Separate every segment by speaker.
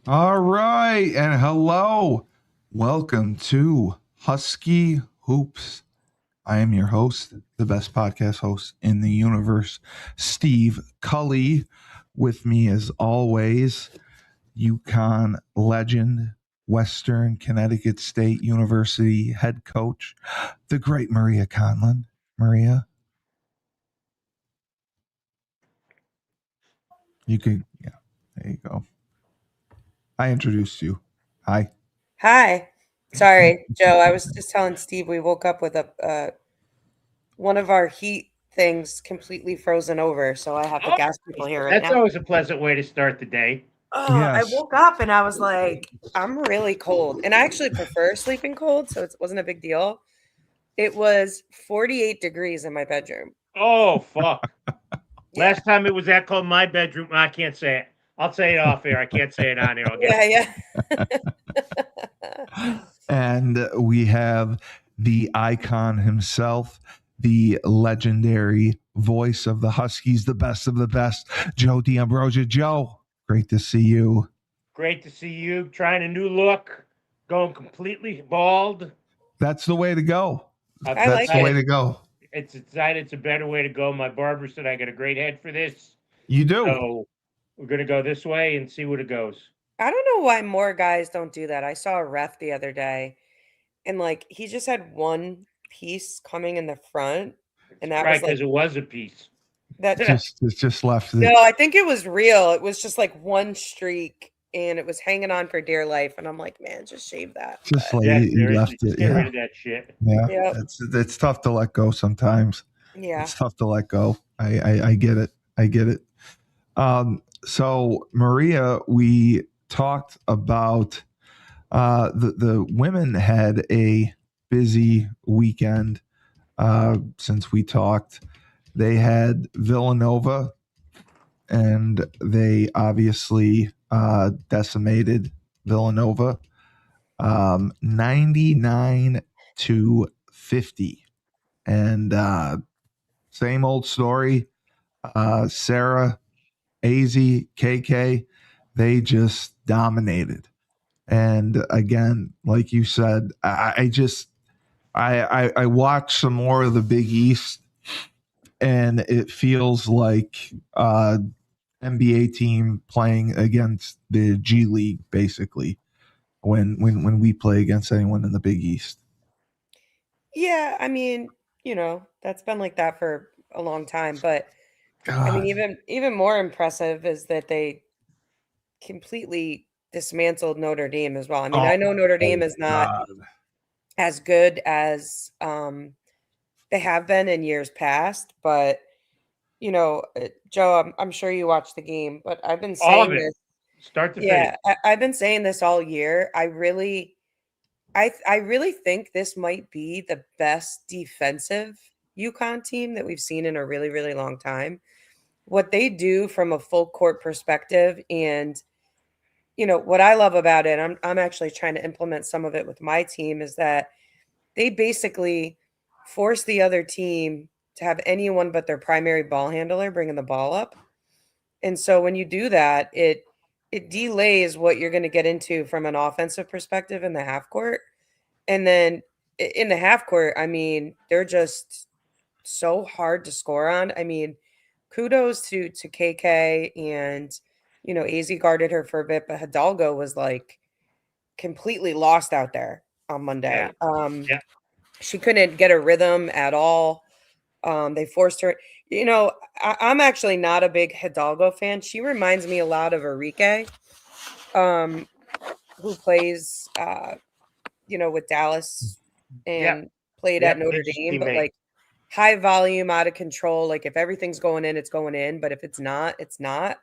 Speaker 1: All right, and hello. Welcome to Husky Hoops. I am your host, the best podcast host in the universe, Steve Cully. With me, as always, UConn legend, Western Connecticut State University head coach, the great Maria Conlon. Maria, yeah, there you go. I introduced you. Hi.
Speaker 2: Hi. Sorry, Joe. I was just telling Steve we woke up with a one of our heat things completely frozen over, so I have the
Speaker 3: Oh,
Speaker 2: gas people here right
Speaker 3: that's
Speaker 2: now.
Speaker 3: always a pleasant way to start the day.
Speaker 2: Oh, I
Speaker 1: Yes.
Speaker 2: woke up and I was like, I'm really cold. And I actually prefer sleeping cold, so it wasn't a big deal. It was 48 degrees in my bedroom.
Speaker 3: Oh, fuck.
Speaker 2: Yeah.
Speaker 3: Last time it was that cold in my bedroom. I can't say it. I'll say it off air. I can't say it on air. I'll get.
Speaker 2: Yeah,
Speaker 1: And we have the icon himself, the legendary voice of the Huskies, the best of the best, Joe D'Ambrosia. Joe, great to see you.
Speaker 3: Great to see you. Trying a new look. Going completely bald.
Speaker 1: That's the way to go.
Speaker 3: I've
Speaker 2: I
Speaker 1: That's
Speaker 2: like
Speaker 1: the way
Speaker 2: it.
Speaker 3: decided
Speaker 1: to go.
Speaker 3: it's a better way to go. My barber said I got a great head for this.
Speaker 1: You do.
Speaker 3: So we're gonna go this way and see what it goes.
Speaker 2: I don't know why more guys don't do that. I saw a ref the other day and like he just had one piece coming in the front
Speaker 3: It's
Speaker 2: and that
Speaker 3: probably
Speaker 2: was like
Speaker 3: because it was a piece.
Speaker 2: that.
Speaker 1: It's just left
Speaker 2: No,
Speaker 1: it.
Speaker 2: I think it was real. It was just like one streak and it was hanging on for dear life. And I'm like, man, just shave that.
Speaker 1: Just
Speaker 2: But
Speaker 1: like
Speaker 3: Yeah,
Speaker 1: you left
Speaker 3: seriously,
Speaker 1: it.
Speaker 3: just get rid
Speaker 1: Yeah.
Speaker 3: of that shit.
Speaker 1: Yeah.
Speaker 2: yep.
Speaker 1: It's tough to let go sometimes.
Speaker 2: Yeah.
Speaker 1: It's tough to let go. I get it. I get it. So Maria, we talked about the women had a busy weekend since we talked. They had Villanova, and they obviously decimated Villanova, 99-50, and same old story. Sarah, AZ, KK, they just dominated. And again, like you said, I watched some more of the Big East, and it feels like NBA team playing against the G League, basically, when we play against anyone in the Big East.
Speaker 2: Yeah. I mean, that's been like that for a long time. But I mean,
Speaker 1: God,
Speaker 2: even more impressive is that they completely dismantled Notre Dame as well. I mean,
Speaker 1: oh
Speaker 2: I know Notre
Speaker 1: my
Speaker 2: Dame is not
Speaker 1: God,
Speaker 2: as good as they have been in years past, but Joe, I'm sure you watched the game, but I've been
Speaker 3: All of
Speaker 2: saying
Speaker 3: it,
Speaker 2: this.
Speaker 3: start to finish.
Speaker 2: Yeah, I've been saying this all year. I really think this might be the best defensive UConn team that we've seen in a really, really long time. What they do from a full court perspective, and what I love about it, I'm actually trying to implement some of it with my team, is that they basically force the other team to have anyone but their primary ball handler bringing the ball up. And so when you do that, it delays what you're going to get into from an offensive perspective in the half court. And then in the half court, I mean, they're just so hard to score on. I mean, kudos to KK and AZ guarded her for a bit, but Hidalgo was like completely lost out there on
Speaker 3: Yeah,
Speaker 2: Monday.
Speaker 3: yeah.
Speaker 2: She couldn't get a rhythm at all. They forced her. I'm actually not a big Hidalgo fan. She reminds me a lot of Enrique, um, who plays, with Dallas
Speaker 3: Yep.
Speaker 2: and played at
Speaker 3: Yep.
Speaker 2: Notre
Speaker 3: Lynch's
Speaker 2: Dame, but
Speaker 3: teammate.
Speaker 2: like high volume, out of control. Like if everything's going in, it's going in. But if it's not, it's not.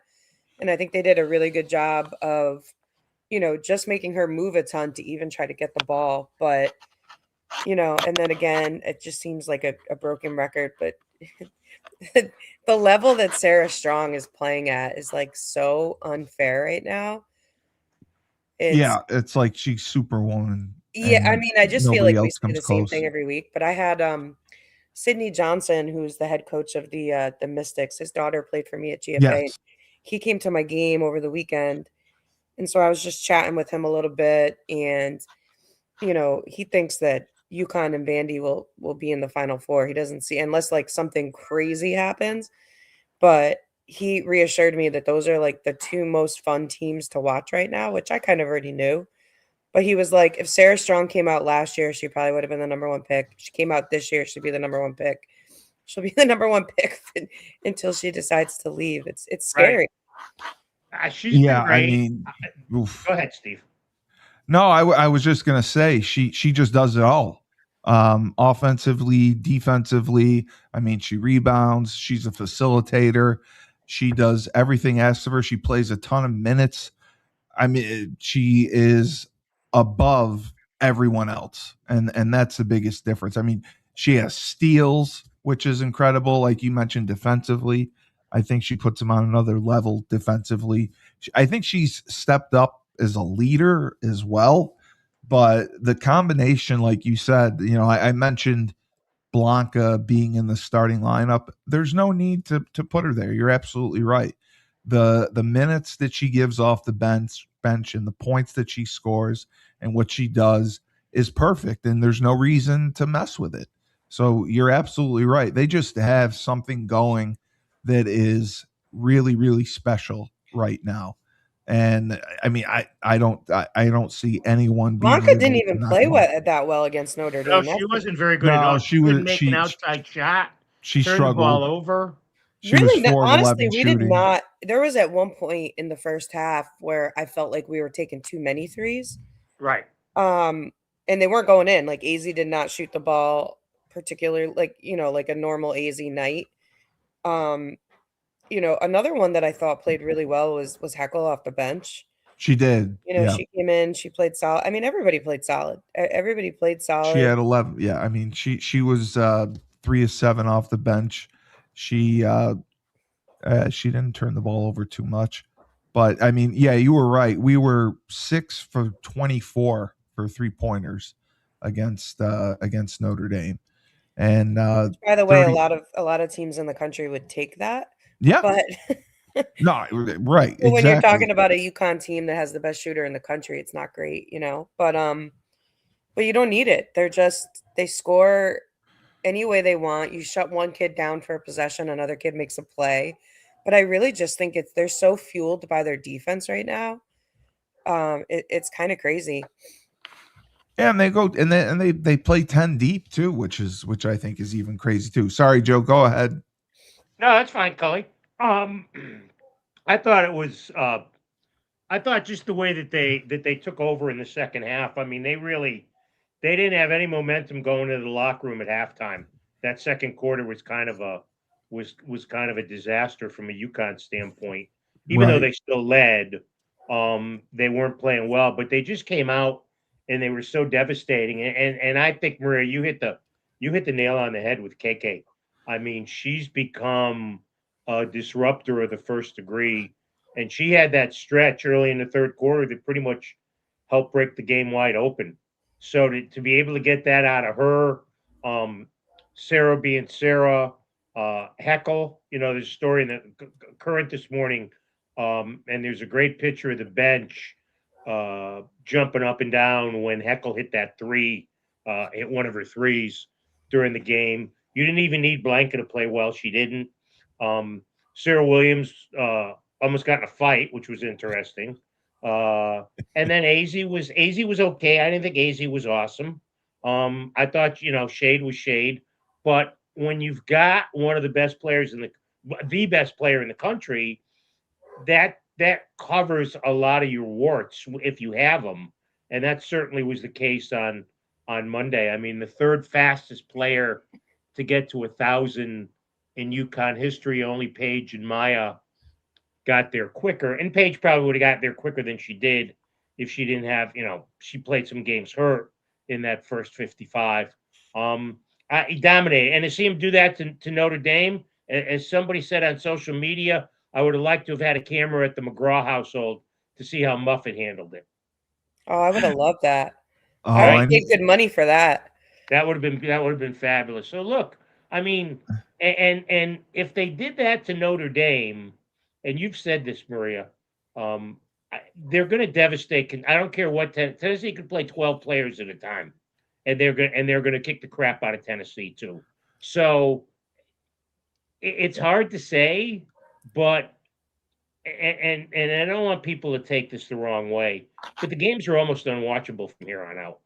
Speaker 2: And I think they did a really good job of, just making her move a ton to even try to get the ball. But and then again, it just seems like a broken record. But the level that Sarah Strong is playing at is like so unfair right now. It's
Speaker 1: yeah, it's like she's Superwoman,
Speaker 2: Yeah, I
Speaker 1: and
Speaker 2: mean, I just feel
Speaker 1: nobody
Speaker 2: like we
Speaker 1: else
Speaker 2: say
Speaker 1: comes
Speaker 2: the same
Speaker 1: close.
Speaker 2: thing every week. But I had Sydney Johnson, who's the head coach of the Mystics. His daughter played for me at GFA.
Speaker 1: Yes,
Speaker 2: He came to my game over the weekend, And so I was just chatting with him a little bit, and he thinks that UConn and Vandy will be in the Final Four. He doesn't see, unless like something crazy happens, but he reassured me that those are like the two most fun teams to watch right now, which I kind of already knew. But he was like, if Sarah Strong came out last year, she probably would have been the number one pick. If she came out this year, she'd be the number one pick. She'll be the number one pick until she decides to leave. It's
Speaker 3: Right.
Speaker 2: scary.
Speaker 3: She's been
Speaker 1: Yeah, I
Speaker 3: great.
Speaker 1: mean, oof.
Speaker 3: Go ahead, Steve.
Speaker 1: No, I was just gonna say she just does it all. Offensively, defensively. I mean, she rebounds. She's a facilitator. She does everything asked of her. She plays a ton of minutes. I mean, she is above everyone else, and that's the biggest difference. I mean, she has steals, which is incredible. Like you mentioned, defensively, I think she puts them on another level defensively. I think she's stepped up as a leader as well. But the combination, like you said, I mentioned Blanca being in the starting lineup, there's no need to put her there. You're absolutely right. The minutes that she gives off the bench and the points that she scores and what she does is perfect, and there's no reason to mess with it. So you're absolutely right. They just have something going that is really, really special right now. And I mean, I don't see anyone being
Speaker 2: Blanca didn't
Speaker 1: able to
Speaker 2: even
Speaker 1: knock
Speaker 2: play
Speaker 1: them off.
Speaker 2: that well against Notre
Speaker 3: No,
Speaker 2: Dame.
Speaker 3: she
Speaker 2: That's
Speaker 3: wasn't very good at all.
Speaker 1: No,
Speaker 3: She couldn't make an
Speaker 1: she
Speaker 3: outside shot,
Speaker 1: she
Speaker 3: turn the ball
Speaker 1: struggled.
Speaker 3: over.
Speaker 1: She was
Speaker 2: really not,
Speaker 1: 4 of
Speaker 2: honestly,
Speaker 1: 11
Speaker 2: we did
Speaker 1: shooting.
Speaker 2: not. There was at one point in the first half where I felt like we were taking too many threes.
Speaker 3: Right.
Speaker 2: Um, and they weren't going in. Like AZ did not shoot the ball particularly like a normal AZ night. Um, another one that I thought played really well was Heckle off the bench.
Speaker 1: She did. Yeah.
Speaker 2: She came in, she played solid. I mean, everybody played solid. Everybody played
Speaker 1: She
Speaker 2: solid.
Speaker 1: had 11. Yeah, I mean, she was 3 of 7 off the bench. She didn't turn the ball over too much. But I mean, yeah, you were right. We were 6 for 24 for three-pointers against Notre Dame. And
Speaker 2: By the way, a
Speaker 1: 30.
Speaker 2: lot of teams in the country would take that,
Speaker 1: Yeah.
Speaker 2: but
Speaker 1: No, right,
Speaker 2: when you're
Speaker 1: exactly.
Speaker 2: talking about a UConn team that has the best shooter in the country, it's not great, but you don't need it. They score any way they want. You shut one kid down for a possession, another kid makes a play. But I really just think they're so fueled by their defense right now. It's kind of crazy.
Speaker 1: Yeah, and they go and they play 10 deep too, which I think is even crazy too. Sorry, Joe, go ahead.
Speaker 3: No, that's fine, Cully. Um, I thought it was. I thought just the way that they took over in the second half. I mean, they didn't have any momentum going into the locker room at halftime. That second quarter was kind of a disaster from a UConn standpoint. Even though
Speaker 1: Right.
Speaker 3: they still led, they weren't playing well. But they just came out and they were so devastating. And I think Maria, you hit the nail on the head with KK. I mean, she's become a disruptor of the first degree, and she had that stretch early in the third quarter that pretty much helped break the game wide open. So to be able to get that out of her, Sarah being Sarah, Heckle, there's a story in the current this morning, and there's a great picture of the bench jumping up and down when Heckle hit that three, hit one of her threes during the game. You didn't even need Blanca to play well. She didn't. Sarah Williams almost got in a fight, which was interesting. And then AZ was okay. I didn't think AZ was awesome. I thought Shade was Shade, but when you've got one of the best players the best player in the country, that covers a lot of your warts if you have them, and that certainly was the case on Monday. I mean, the third fastest player to get to 1,000 in UConn history, only Paige and Maya got there quicker, and Paige probably would have got there quicker than she did if she didn't have, she played some games hurt in that first 55. He dominated, and to see him do that to Notre Dame, as somebody said on social media, I would have liked to have had a camera at the McGraw household to see how Muffet handled it.
Speaker 2: Oh, I would have loved that. I
Speaker 1: Oh,
Speaker 2: would
Speaker 3: Right?
Speaker 1: I
Speaker 2: pay good money for that.
Speaker 3: That would have been fabulous. So look, I mean, and if they did that to Notre Dame, and you've said this, Maria, they're going to devastate. I don't care what Tennessee can play 12 players at a time, and they're going to kick the crap out of Tennessee too. So it's hard to say, but and I don't want people to take this the wrong way, but the games are almost unwatchable from here on out.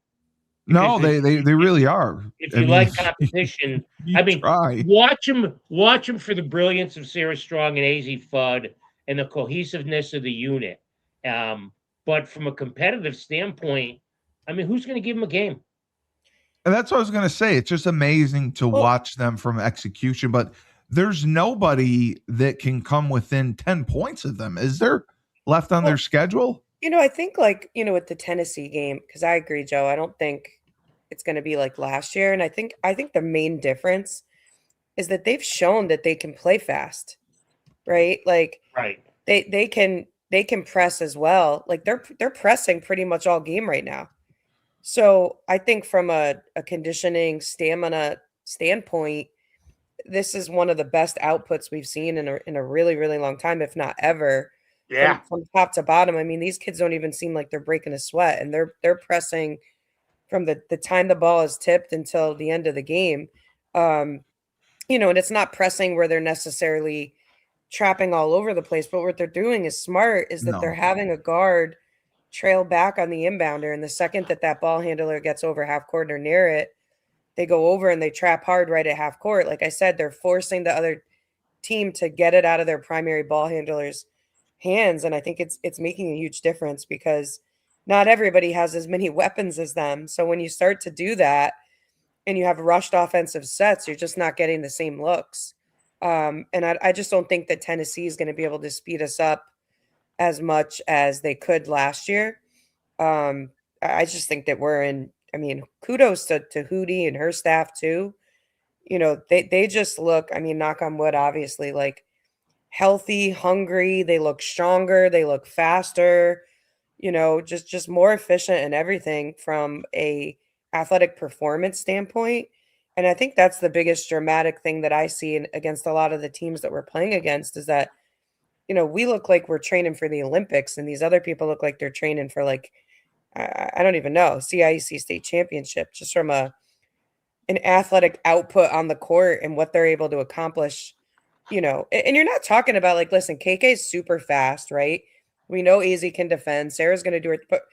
Speaker 3: Because
Speaker 1: No, they really are.
Speaker 3: if
Speaker 1: I
Speaker 3: you
Speaker 1: mean,
Speaker 3: like competition,
Speaker 1: you
Speaker 3: I mean,
Speaker 1: try.
Speaker 3: watch them for the brilliance of Sarah Strong and AZ Fudd and the cohesiveness of the unit. But from a competitive standpoint, I mean, who's going to give them a game?
Speaker 1: And that's what I was going to say. It's just amazing to
Speaker 2: Well-
Speaker 1: watch them from execution, but there's nobody that can come within 10 points of them. Is there left on their schedule?
Speaker 2: I think with the Tennessee game, because I agree, Joe, I don't think it's going to be like last year. And I think the main difference is that they've shown that they can play fast, right? Like
Speaker 3: Right.
Speaker 2: they can press as well. Like they're pressing pretty much all game right now. So I think from a conditioning stamina standpoint, this is one of the best outputs we've seen in a really, really long time, if not ever.
Speaker 3: Yeah.
Speaker 2: From top to bottom. I mean, these kids don't even seem like they're breaking a sweat, and they're pressing from the time the ball is tipped until the end of the game. And it's not pressing where they're necessarily trapping all over the place, but what they're doing is smart, is that they're
Speaker 1: No.
Speaker 2: having a guard trail back on the inbounder, and the second that ball handler gets over half court or near it, they go over and they trap hard right at half court. Like I said, they're forcing the other team to get it out of their primary ball handlers' hands, and I think it's making a huge difference because not everybody has as many weapons as them. So when you start to do that and you have rushed offensive sets, you're just not getting the same looks. And I just don't think that Tennessee is going to be able to speed us up as much as they could last year. I just think that I mean, kudos to Hootie and her staff too. They just look, I mean, knock on wood, obviously, like healthy, hungry. They look stronger. They look faster, just more efficient and everything from a athletic performance standpoint. And I think that's the biggest dramatic thing that I see against a lot of the teams that we're playing against is that, we look like we're training for the Olympics and these other people look like they're training for like, I don't even know, CIEC state championship, just from an athletic output on the court and what they're able to accomplish, and you're not talking about like, listen, KK is super fast, right? We know AZ can defend. Sarah's going to do it, but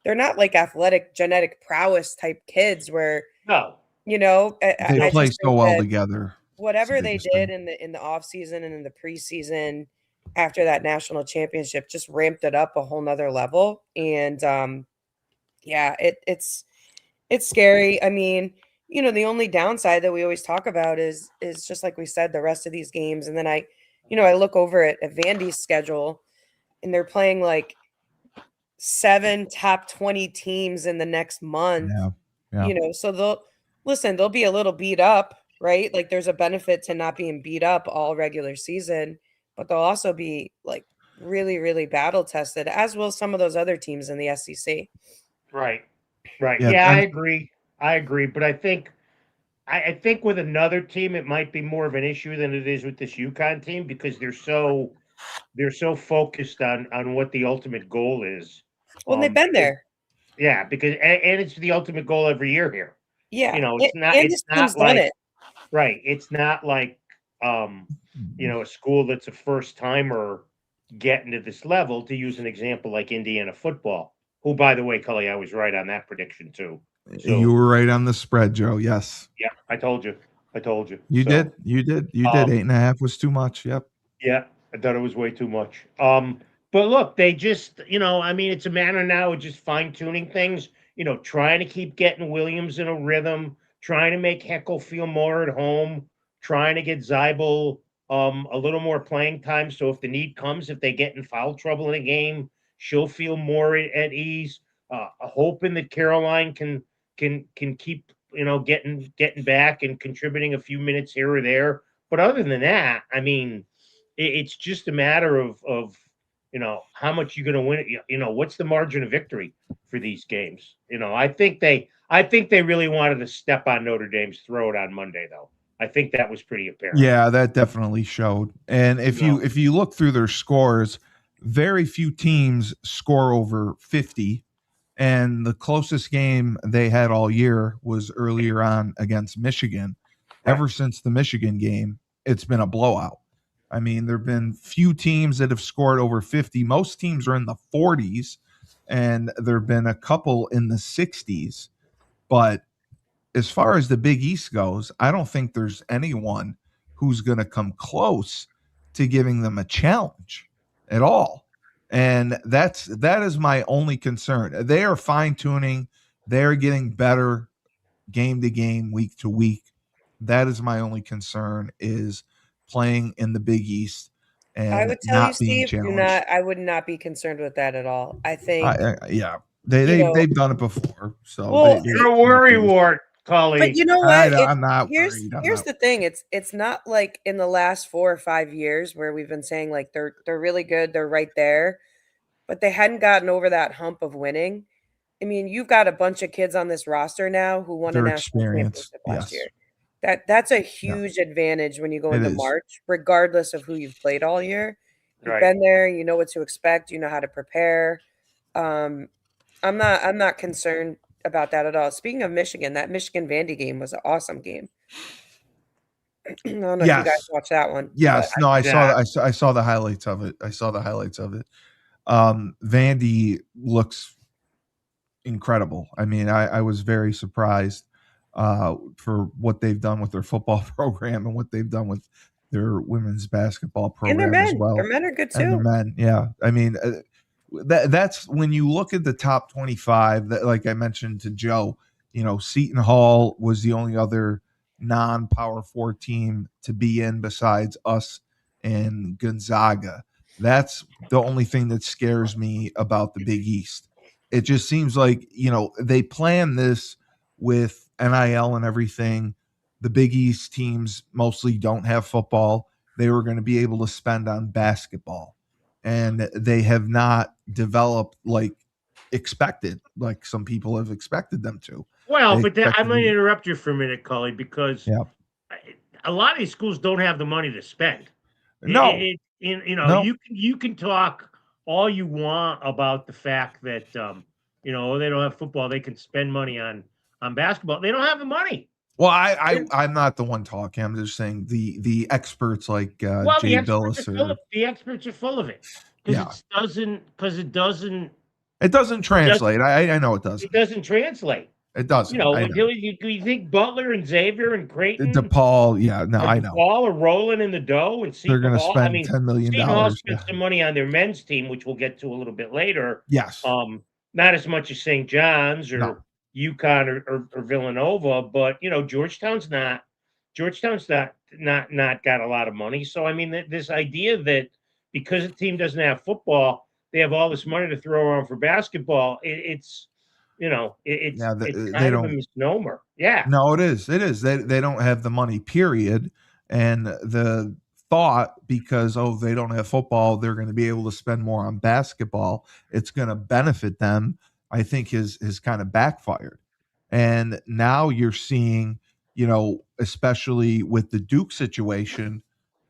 Speaker 2: they're not like athletic genetic prowess type kids where,
Speaker 3: No.
Speaker 1: They play
Speaker 2: just
Speaker 1: so
Speaker 2: think
Speaker 1: well
Speaker 2: that
Speaker 1: together.
Speaker 2: whatever they
Speaker 1: biggest
Speaker 2: did
Speaker 1: thing.
Speaker 2: in the off season and in the preseason after that national championship just ramped it up a whole nother level. And yeah, it's scary. I mean, the only downside that we always talk about is just like we said, the rest of these games. And then I look over at Vandy's schedule and they're playing like 7 top 20 teams in the next month.
Speaker 1: Yeah.
Speaker 2: So they'll be a little beat up, right? Like there's a benefit to not being beat up all regular season, but they'll also be like really, really battle tested, as will some of those other teams in the SEC.
Speaker 3: Right. Right.
Speaker 1: Yeah,
Speaker 3: Yeah, I
Speaker 1: and-
Speaker 3: agree. But I think with another team it might be more of an issue than it is with this UConn team because they're so focused on what the ultimate goal is.
Speaker 2: Well, they've been there.
Speaker 3: Yeah, because and it's the ultimate goal every year here.
Speaker 2: Yeah.
Speaker 3: It's not
Speaker 2: and
Speaker 3: it's
Speaker 2: this team's
Speaker 3: not like
Speaker 2: done it.
Speaker 3: right. It's not like a school that's a first timer getting to this level, to use an example like Indiana football, who, by the way, Cully, I was right on that prediction too. So,
Speaker 1: you were right on the spread, Joe. Yes.
Speaker 3: yeah, I told you.
Speaker 1: You
Speaker 3: So,
Speaker 1: did. You did. 8.5 was too much. Yep.
Speaker 3: Yeah, I thought it was way too much. But look, they just, I mean, it's a matter now of just fine tuning things, trying to keep getting Williams in a rhythm, trying to make Heckel feel more at home, trying to get Zeibel a little more playing time. So if the need comes, if they get in foul trouble in a game, she'll feel more at ease. Hoping that Caroline can keep, getting back and contributing a few minutes here or there. But other than that, I mean, it's just a matter of how much you're going to win. What's the margin of victory for these games? I think they really wanted to step on Notre Dame's throat on Monday, though. I think that was pretty apparent.
Speaker 1: Yeah, that definitely showed. And if you look through their scores, very few teams score over 50. And the closest game they had all year was earlier on against Michigan.
Speaker 3: Right.
Speaker 1: Ever since the Michigan game, it's been a blowout. I mean, there have been few teams that have scored over 50. Most teams are in the 40s, and there have been a couple in the 60s. But as far as the Big East goes, I don't think there's anyone who's going to come close to giving them a challenge at all. And that is my only concern. They are fine tuning. They're getting better game to game, week to week. That is my only concern, is playing in the Big East
Speaker 2: I
Speaker 1: and
Speaker 2: would tell you,
Speaker 1: not being
Speaker 2: Steve,
Speaker 1: challenged.
Speaker 2: I would not be concerned with that at all. I think,
Speaker 1: Yeah,
Speaker 2: you know,
Speaker 1: they've done it before, so
Speaker 2: well,
Speaker 1: they
Speaker 3: You're a worry wart,
Speaker 2: but
Speaker 3: Cully.
Speaker 2: you know what?
Speaker 1: I'm not worried.
Speaker 2: Here's the thing. It's not like in the last 4 or 5 years where we've been saying like they're really good, they're right there, but they hadn't gotten over that hump of winning. I mean, you've got a bunch of kids on this roster now who won a
Speaker 1: They're
Speaker 2: national
Speaker 1: experienced.
Speaker 2: championship last
Speaker 1: Yes.
Speaker 2: year. That's a
Speaker 1: Yeah,
Speaker 2: huge advantage when you go
Speaker 1: it
Speaker 2: into
Speaker 1: is.
Speaker 2: March, regardless of who you've played all year. You've
Speaker 3: Right.
Speaker 2: been there, you know what to expect, you know how to prepare. Um, I'm not concerned about that at all. Speaking of Michigan, that Michigan Vandy game was an awesome game. I don't know if you guys
Speaker 1: Yes.
Speaker 2: watched that one, but
Speaker 1: Yes. No,
Speaker 3: Yeah.
Speaker 1: I saw the highlights of it. I saw the highlights of it. Vandy looks incredible. I mean, I was very surprised for what they've done with their football program and what they've done with their women's basketball
Speaker 2: and
Speaker 1: program as
Speaker 2: their
Speaker 1: well.
Speaker 2: men are good
Speaker 1: And the
Speaker 2: too.
Speaker 1: men, yeah. I mean, that's when you look at the top 25, that, like I mentioned to Joe, Seton Hall was the only other non-power four team to be in besides us and Gonzaga. That's the only thing that scares me about the Big East. It just seems like, they plan this with NIL and everything. The Big East teams mostly don't have football. They were going to be able to spend on basketball, and they have not developed like expected, like some people have expected them to.
Speaker 3: Well,
Speaker 1: They
Speaker 3: but I'm
Speaker 1: expected
Speaker 3: going to
Speaker 1: to,
Speaker 3: interrupt you for a minute, Cully, because
Speaker 1: yeah.
Speaker 3: a lot of these schools don't have the money to spend.
Speaker 1: No, no.
Speaker 3: You can talk all you want about the fact that they don't have football. They can spend money on basketball. They don't have the money.
Speaker 1: Well, I'm not the one talking. I'm just saying the experts like
Speaker 3: Well,
Speaker 1: Jay Billis
Speaker 3: the experts are full of it because
Speaker 1: yeah.
Speaker 3: it
Speaker 1: It doesn't translate. I know it doesn't.
Speaker 3: doesn't translate.
Speaker 1: It doesn't. I know.
Speaker 3: Until you think Butler and Xavier and Creighton
Speaker 1: DePaul, yeah, no, I
Speaker 3: and
Speaker 1: know.
Speaker 3: DePaul are rolling in the dough, and
Speaker 1: They're
Speaker 3: Seton
Speaker 1: going to
Speaker 3: Hall. I
Speaker 1: spend
Speaker 3: mean,
Speaker 1: $10 million.
Speaker 3: Seton Hall
Speaker 1: Yeah.
Speaker 3: spent some money on their men's team, which we'll get to a little bit later.
Speaker 1: Yes.
Speaker 3: Not as much as St. John's or
Speaker 1: No.
Speaker 3: UConn or Villanova, but Georgetown's not got a lot of money. So I mean, this idea that because a team doesn't have football, they have all this money to throw around for basketball. It's
Speaker 1: Yeah,
Speaker 3: it's
Speaker 1: they
Speaker 3: kind of a
Speaker 1: don't.
Speaker 3: misnomer. Yeah.
Speaker 1: No, it is. It is. They don't have the money, period. And the thought, because they don't have football, they're going to be able to spend more on basketball. It's going to benefit them. I think has kind of backfired. And now you're seeing, especially with the Duke situation,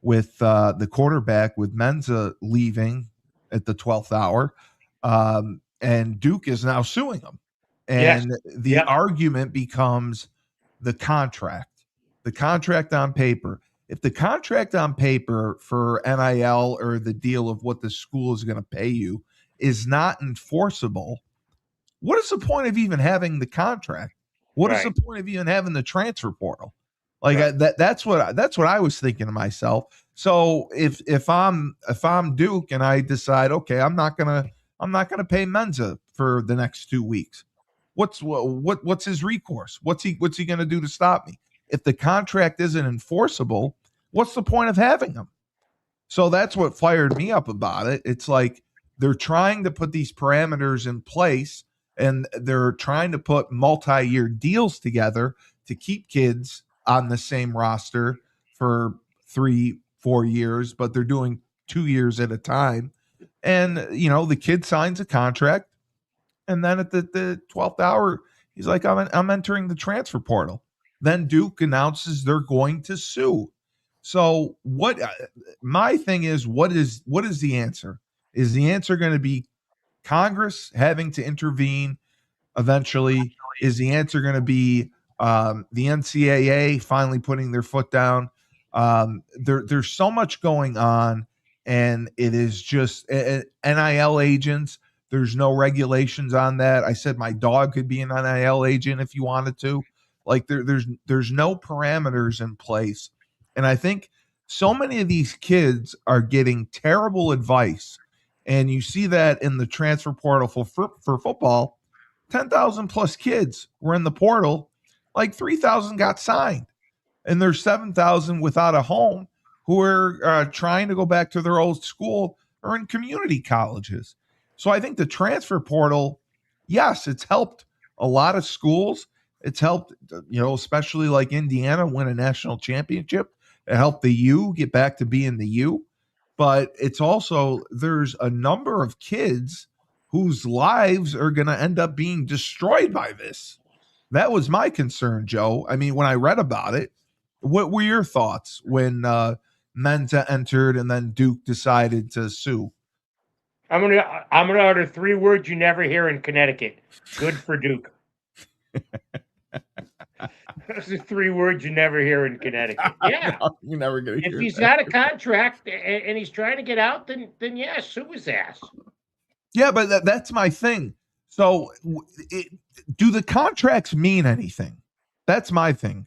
Speaker 1: with the quarterback with Menza leaving at the 12th hour, and Duke is now suing him.
Speaker 3: Yes.
Speaker 1: And the
Speaker 3: Yep.
Speaker 1: argument becomes the contract on paper. If the contract on paper for NIL or the deal of what the school is going to pay you is not enforceable, what is the point of even having the contract? What is
Speaker 3: Right.
Speaker 1: the point of even having the transfer portal? Like
Speaker 3: Right.
Speaker 1: that's what I was thinking to myself. So if I'm Duke and I decide, okay, I'm not gonna pay Menza for the next 2 weeks, what's his recourse? What's he gonna do to stop me? If the contract isn't enforceable, what's the point of having him? So that's what fired me up about it. It's like they're trying to put these parameters in place, and they're trying to put multi-year deals together to keep kids on the same roster for 3-4 years, but they're doing 2 years at a time. And the kid signs a contract, and then at the 12th hour, he's like, I'm entering the transfer portal. Then Duke announces they're going to sue. So what my thing is, what is the answer? Is the answer going to be Congress having to intervene eventually? Is the answer going to be the NCAA finally putting their foot down? There's so much going on, and it is just NIL agents. There's no regulations on that. I said my dog could be an NIL agent if you wanted to. Like there's no parameters in place, and I think so many of these kids are getting terrible advice, and you see that in the transfer portal for football. 10,000 plus kids were in the portal, like 3,000 got signed, and there's 7,000 without a home who are trying to go back to their old school or in community colleges. So I think the transfer portal, yes, it's helped a lot of schools. It's helped, especially like Indiana win a national championship. It helped the U get back to being the U. But it's also, there's a number of kids whose lives are going to end up being destroyed by this. That was my concern, Joe. I mean, when I read about it, what were your thoughts when Menza entered and then Duke decided to sue?
Speaker 3: I'm gonna utter 3 words you never hear in Connecticut. Good for Duke. Those are 3 words you never hear in Connecticut. Yeah,
Speaker 1: you're never gonna.
Speaker 3: If he's got a contract and he's trying to get out, then yeah, sue his ass.
Speaker 1: Yeah, but that's my thing. So, do the contracts mean anything? That's my thing.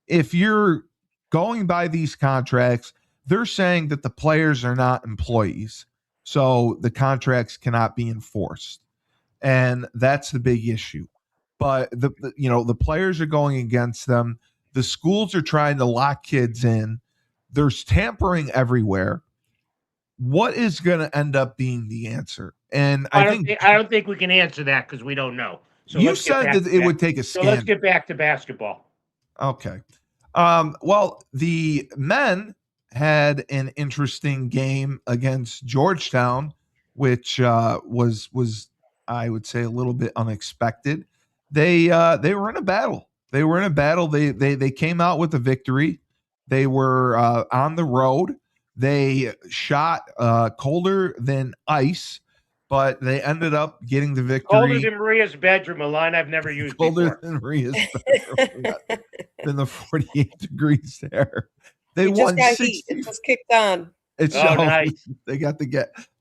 Speaker 1: If you're going by these contracts, they're saying that the players are not employees, so the contracts cannot be enforced, and that's the big issue. But the players are going against them. The schools are trying to lock kids in. There's tampering everywhere. What is going to end up being the answer? And I
Speaker 3: don't think we can answer that because we don't know. So
Speaker 1: you said that it would take a scan.
Speaker 3: So let's get back to basketball.
Speaker 1: Okay. Well, the men had an interesting game against Georgetown, which was I would say a little bit unexpected. They were in a battle. They came out with a victory. They were on the road. They shot colder than ice, but they ended up getting the victory.
Speaker 3: Colder than Maria's bedroom, a line I've never used
Speaker 1: colder
Speaker 3: before.
Speaker 1: Than Maria's bedroom. Than the 48 degrees there. They
Speaker 2: won 60. Heat. It just kicked on.
Speaker 1: It's nice. They got the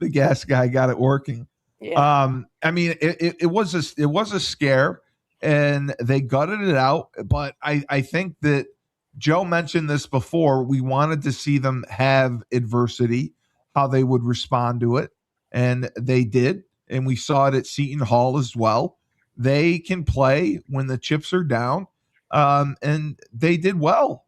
Speaker 1: gas guy got it working.
Speaker 2: Yeah.
Speaker 1: I mean, it was a scare, and they gutted it out. But I think that Joe mentioned this before. We wanted to see them have adversity, how they would respond to it, and they did. And we saw it at Seton Hall as well. They can play when the chips are down, and they did well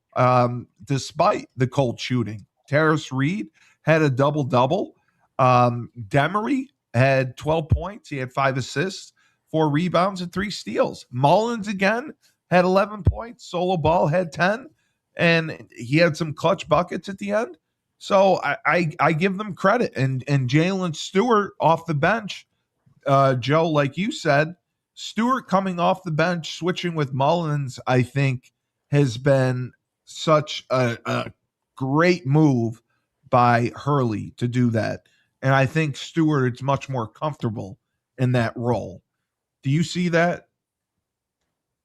Speaker 1: despite the cold shooting. Terrace Reed had a double-double. Demery had 12 points. He had 5 assists, 4 rebounds, and 3 steals. Mullins again had 11 points. Solo Ball had 10, and he had some clutch buckets at the end. So I give them credit. And Jalen Stewart off the bench, Joe, like you said, Stewart coming off the bench, switching with Mullins, I think has been such a great move by Hurley to do that. And I think Stewart is much more comfortable in that role. Do you see that?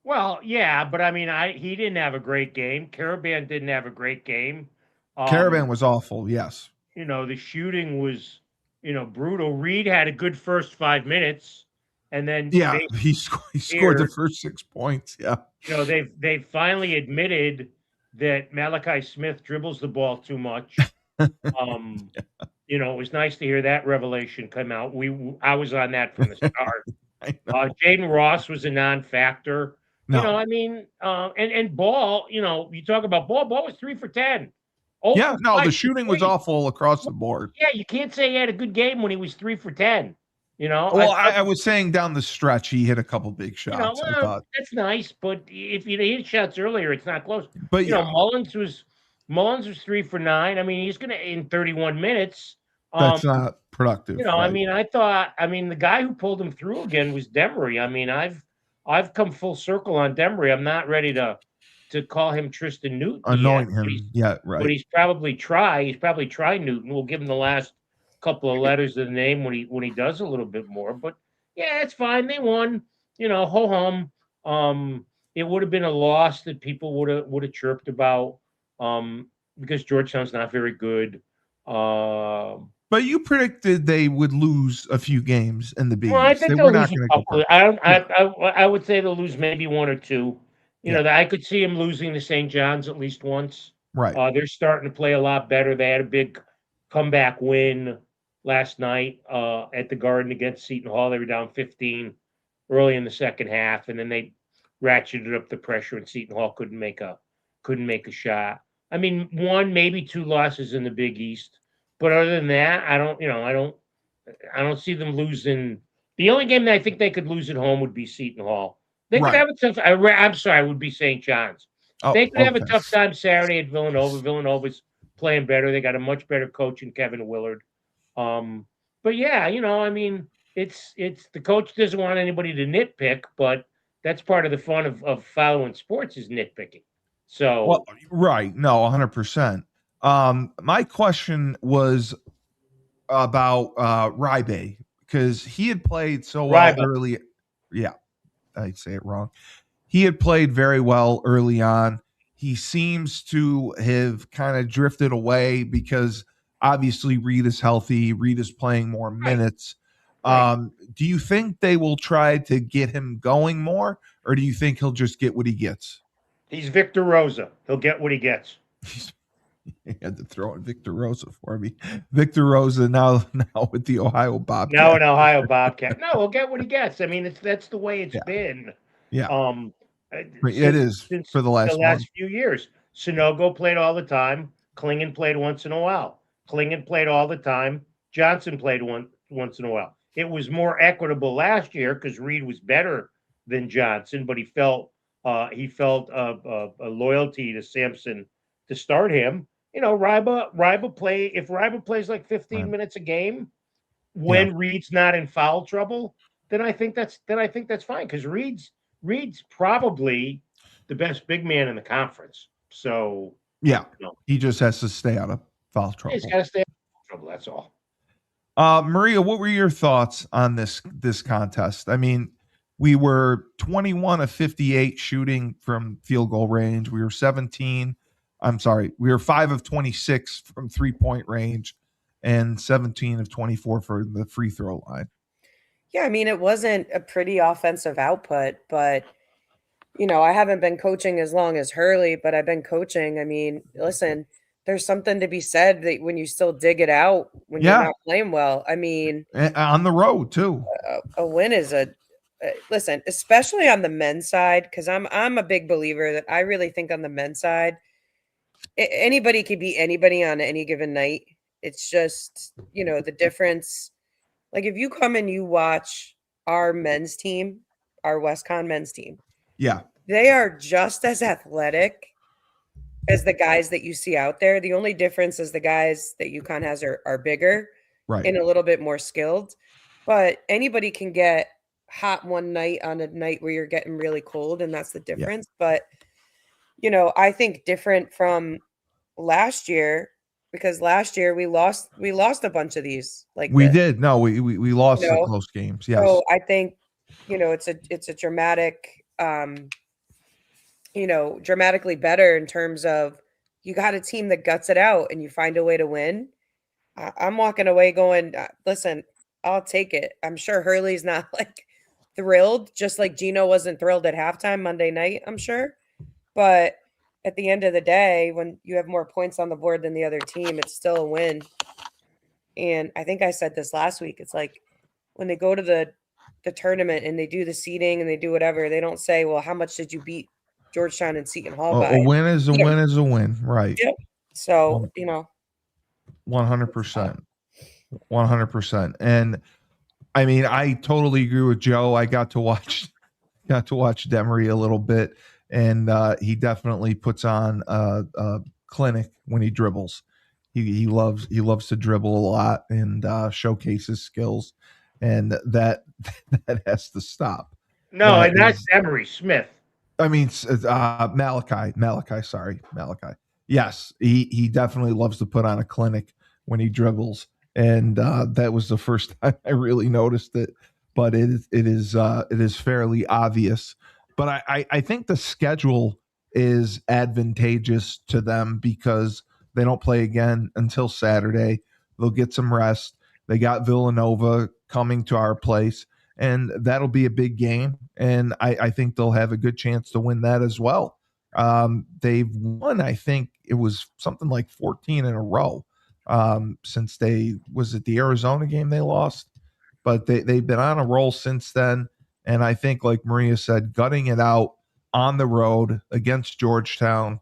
Speaker 3: Well, yeah, but I mean, he didn't have a great game. Caravan didn't have a great game.
Speaker 1: Caravan was awful, yes.
Speaker 3: The shooting was, brutal. Reed had a good first 5 minutes, and then
Speaker 1: he scored the first 6 points. Yeah,
Speaker 3: they finally admitted that Malachi Smith dribbles the ball too much. It was nice to hear that revelation come out. I was on that from the start. Jaden Ross was a non-factor.
Speaker 1: No.
Speaker 3: And Ball, you talk about Ball was 3 for 10.
Speaker 1: The shooting was awful across the board.
Speaker 3: Yeah, you can't say he had a good game when he was 3 for 10.
Speaker 1: Well, I was saying down the stretch, he hit a couple big shots. I thought
Speaker 3: that's nice, but if you hit shots earlier, it's not close.
Speaker 1: But
Speaker 3: Mullins was 3 for 9. I mean, he's going to in 31 minutes.
Speaker 1: That's not productive.
Speaker 3: Right? The guy who pulled him through again was Demery. I mean, I've come full circle on Demery. I'm not ready to call him Tristan Newton.
Speaker 1: Anoint him. Yeah, right.
Speaker 3: But he's probably tried Newton. We'll give him the last couple of letters to the name when he does a little bit more. But yeah, it's fine. They won. Ho hum. It would have been a loss that people would have chirped about. Because Georgetown's not very good.
Speaker 1: But you predicted they would lose a few games in the Big
Speaker 3: Well, I
Speaker 1: East. They
Speaker 3: think
Speaker 1: were
Speaker 3: they'll
Speaker 1: not
Speaker 3: lose
Speaker 1: going
Speaker 3: a
Speaker 1: to go
Speaker 3: couple.
Speaker 1: perfect.
Speaker 3: I don't.
Speaker 1: Yeah.
Speaker 3: I would say they'll lose maybe one or two.
Speaker 1: Yeah.
Speaker 3: I could see them losing to St. John's at least once.
Speaker 1: Right.
Speaker 3: They're starting to play a lot better. They had a big comeback win last night at the Garden against Seton Hall. They were down 15 early in the second half, and then they ratcheted up the pressure, and Seton Hall couldn't make a shot. I mean, one maybe two losses in the Big East, but other than that, I don't see them losing. The only game that I think they could lose at home would be Seton Hall. They could
Speaker 1: Right.
Speaker 3: have a tough. I'm sorry, it would be St. John's.
Speaker 1: Oh,
Speaker 3: They could have a
Speaker 1: okay.
Speaker 3: tough time Saturday at Villanova. Villanova's playing better. They got a much better coach in Kevin Willard. But yeah, I mean, it's the coach doesn't want anybody to nitpick, but that's part of the fun of following sports is nitpicking. So
Speaker 1: Well, right. No, 100%. My question was about Rybe, because he had played so well
Speaker 3: Ryba.
Speaker 1: early. Yeah, I say it wrong. He had played very well early on. He seems to have kind of drifted away because obviously Reed is healthy. Reed is playing more minutes.
Speaker 3: Right.
Speaker 1: Do you think they will try to get him going more, or do you think he'll just get what he gets?
Speaker 3: He's Victor Rosa. He'll get what he gets.
Speaker 1: He had to throw in Victor Rosa for me. Victor Rosa now with the Ohio Bobcats.
Speaker 3: Now an Ohio Bobcat. No, he'll get what he gets. I mean, that's the way it's been.
Speaker 1: Yeah.
Speaker 3: It
Speaker 1: is for the last
Speaker 3: few years. Sunogo played all the time. Klingon played once in a while. Klingon played all the time. Johnson played once in a while. It was more equitable last year because Reed was better than Johnson, but he felt a loyalty to Sampson to start him. Ryba play if Ryba plays like 15 minutes a game when Reed's not in foul trouble, then I think that's fine because Reed's probably the best big man in the conference. So
Speaker 1: he just has to stay out of foul trouble.
Speaker 3: He's got to stay out of trouble. That's all.
Speaker 1: Maria, what were your thoughts on this contest? I mean, we were 21 of 58 shooting from field goal range. We were 5 of 26 from 3-point range and 17 of 24 for the free throw line.
Speaker 2: Yeah, I mean, it wasn't a pretty offensive output, but I haven't been coaching as long as Hurley, but I've been coaching. I mean, listen, there's something to be said that when you still dig it out when you're not playing well. I mean,
Speaker 1: and on the road too.
Speaker 2: A win is listen, especially on the men's side, because I'm a big believer that I really think on the men's side, anybody could beat anybody on any given night. It's just, the difference. Like if you come and you watch our men's team, our WestCon men's team, they are just as athletic as the guys that you see out there. The only difference is the guys that UConn has are bigger and a little bit more skilled. But anybody can get hot one night on a night where you're getting really cold, and that's the difference. But, I think different from last year, because last year we lost a bunch of these. Like
Speaker 1: we did. No, we lost the close games. Yes.
Speaker 2: So I think, it's a dramatic, dramatically better in terms of you got a team that guts it out and you find a way to win. I'm walking away going, listen, I'll take it. I'm sure Hurley's not like thrilled, just like Gino wasn't thrilled at halftime Monday night, I'm sure. But at the end of the day, when you have more points on the board than the other team, it's still a win. And I think I said this last week. It's like when they go to the tournament and they do the seeding and they do whatever, they don't say, well, how much did you beat Georgetown and Seton Hall by?
Speaker 1: A win is a win is a win. Right.
Speaker 2: Yep. So,
Speaker 1: 100%. 100%. And I mean, I totally agree with Joe. I got to watch Demery a little bit, and he definitely puts on a clinic when he dribbles. He loves to dribble a lot and showcase his skills, and that has to stop.
Speaker 3: No, and that's Demery Smith.
Speaker 1: I mean, Malachi. Sorry, Malachi. Yes, he definitely loves to put on a clinic when he dribbles, and that was the first time I really noticed it. But it is fairly obvious. But I think the schedule is advantageous to them because they don't play again until Saturday. They'll get some rest. They got Villanova coming to our place, and that'll be a big game. And I think they'll have a good chance to win that as well. They've won, I think it was something like 14 in a row since was it the Arizona game they lost? But they've been on a roll since then. And I think, like Maria said, gutting it out on the road against Georgetown,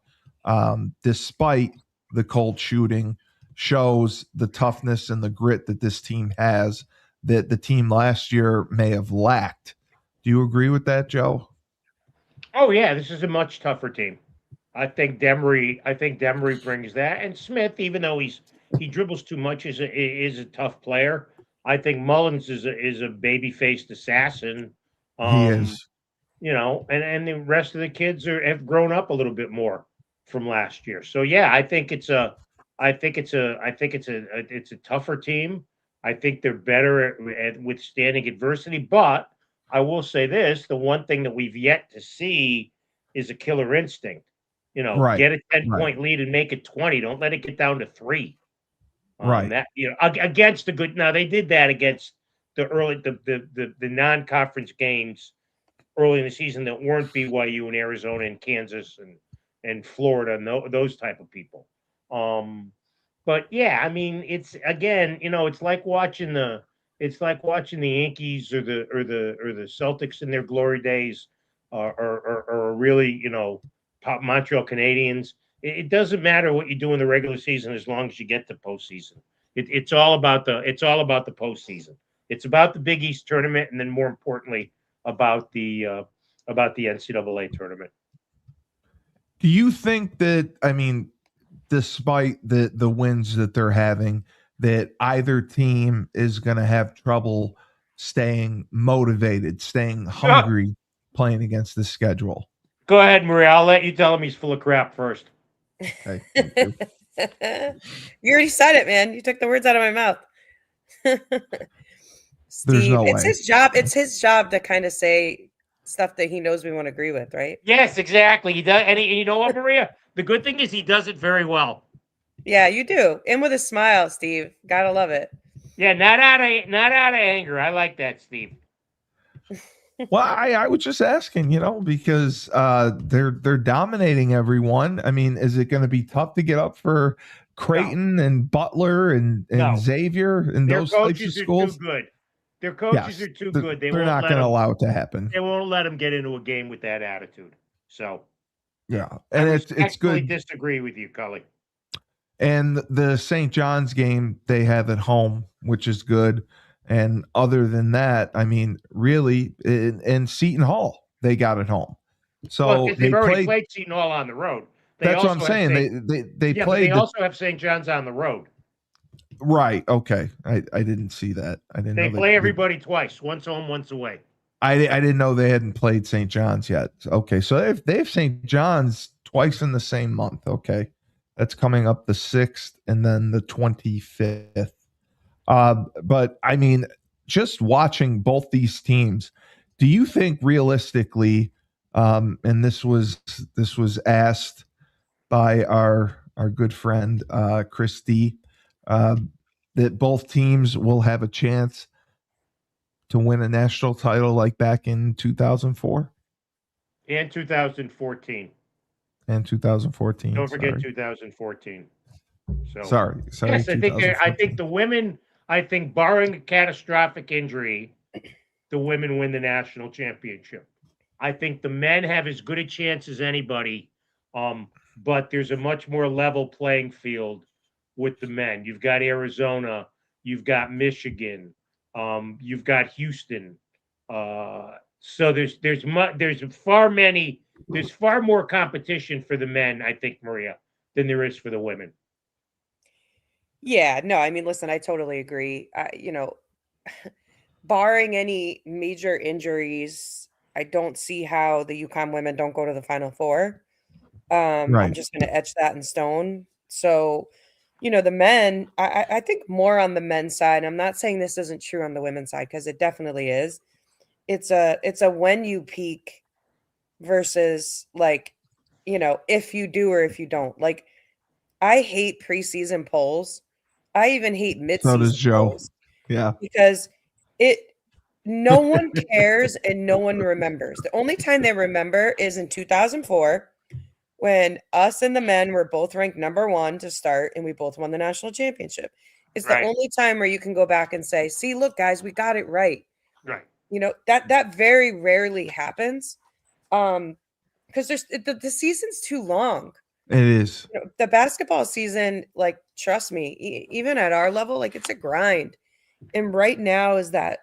Speaker 1: despite the cold shooting, shows the toughness and the grit that this team has that the team last year may have lacked. Do you agree with that, Joe?
Speaker 3: Oh yeah, this is a much tougher team. I think Demery brings that, and Smith, even though he dribbles too much, is a tough player. I think Mullins is a baby faced assassin.
Speaker 1: He
Speaker 3: Um,
Speaker 1: is.
Speaker 3: and the rest of the kids have grown up a little bit more from last year. So yeah, I think it's a tougher team. I think they're better at withstanding adversity. But I will say this: the one thing that we've yet to see is a killer instinct.
Speaker 1: Right.
Speaker 3: Get a 10
Speaker 1: Right.
Speaker 3: point lead and make it 20. Don't let it get down to 3.
Speaker 1: Right.
Speaker 3: That against the good. Now they did that against the non-conference games early in the season that weren't BYU and Arizona and Kansas and Florida and those type of people. But yeah, I mean, it's again, it's like watching the Yankees or the Celtics in their glory days, or really, top Montreal Canadiens. It doesn't matter what you do in the regular season as long as you get to postseason. It's all about the postseason. It's about the Big East tournament, and then more importantly, about the NCAA tournament.
Speaker 1: Do you think that, I mean, despite the wins that they're having, that either team is going to have trouble staying motivated, staying
Speaker 3: Go
Speaker 1: hungry, playing against the schedule?
Speaker 3: go ahead, Maria. I'll let you tell him he's full of crap first.
Speaker 1: Okay, thank you.
Speaker 2: You already said it, man. You took the words out of my mouth.
Speaker 1: There's
Speaker 2: Steve,
Speaker 1: no
Speaker 2: it's
Speaker 1: way.
Speaker 2: his job. It's his job to kind of say stuff that he knows we won't agree with, right?
Speaker 3: Yes, exactly. He does, and you know what, Maria? The good thing is he does it very well.
Speaker 2: Yeah, you do. And with a smile, Steve. Gotta love it.
Speaker 3: Yeah, not out of anger. I like that, Steve.
Speaker 1: Well, I was just asking, because they're dominating everyone. I mean, is it going to be tough to get up for
Speaker 3: No,
Speaker 1: Creighton and Butler and
Speaker 3: no.
Speaker 1: Xavier and
Speaker 3: Their
Speaker 1: those types of
Speaker 3: coaches are too
Speaker 1: schools?
Speaker 3: good. Their coaches
Speaker 1: Yes,
Speaker 3: are too good. They
Speaker 1: they're
Speaker 3: won't
Speaker 1: not
Speaker 3: let
Speaker 1: going to
Speaker 3: them.
Speaker 1: allow it to happen.
Speaker 3: They won't let them get into a game with that attitude. So, yeah,
Speaker 1: Yeah,
Speaker 3: I
Speaker 1: and it's
Speaker 3: respectfully
Speaker 1: good.
Speaker 3: disagree with you, Cully.
Speaker 1: And the St. John's game they have at home, which is good. And other than that, I mean, really, in Seton Hall, they got it home.
Speaker 3: Well,
Speaker 1: So
Speaker 3: because they've
Speaker 1: they
Speaker 3: already
Speaker 1: played.
Speaker 3: played Seton Hall on the road. They
Speaker 1: That's what I'm
Speaker 3: also have
Speaker 1: saying.
Speaker 3: St.
Speaker 1: They
Speaker 3: Yeah, but they
Speaker 1: played the
Speaker 3: also have St. John's on the road.
Speaker 1: right. Okay, I didn't see that. I didn't
Speaker 3: They
Speaker 1: know
Speaker 3: play everybody twice, once home, once away.
Speaker 1: I didn't know they hadn't played St. John's yet. Okay, so they have St. John's twice in the same month. Okay, that's coming up the 6th and then the 25th. But I mean, just watching both these teams, do you think realistically, and this was asked by our good friend Christy, uh, that both teams will have a chance to win a national title like back in 2004
Speaker 3: And 2014.
Speaker 1: and 2014?
Speaker 3: Don't forget
Speaker 1: Sorry,
Speaker 3: 2014. So,
Speaker 1: sorry,
Speaker 3: yes, I think
Speaker 1: 2014.
Speaker 3: the women, I think barring a catastrophic injury, the women win the national championship. I think the men have as good a chance as anybody, but there's a much more level playing field with the men. You've got Arizona, you've got Michigan, you've got Houston. So there's far more competition for the men, I think, Maria, than there is for the women.
Speaker 2: Yeah, no, I mean, listen, I totally agree. Barring any major injuries, I don't see how the Yukon women don't go to the Final Four. I'm
Speaker 1: Right.
Speaker 2: just going to etch that in stone. So the men, I think more on the men's side. I'm not saying this isn't true on the women's side because it definitely is. It's a when you peak versus like, if you do or if you don't. Like I hate preseason polls. I even hate
Speaker 1: So does
Speaker 2: midseason
Speaker 1: Joe.
Speaker 2: polls
Speaker 1: Yeah.
Speaker 2: because it no one cares and no one remembers. The only time they remember is in 2004 when us and the men were both ranked number 1 to start and we both won the national championship. It's the
Speaker 3: Right.
Speaker 2: only time where you can go back and say, "See, look guys, we got it right."
Speaker 3: Right.
Speaker 2: That very rarely happens. Because the season's too long.
Speaker 1: It is.
Speaker 2: The basketball season, like, trust me, even at our level, like, it's a grind. And right now is that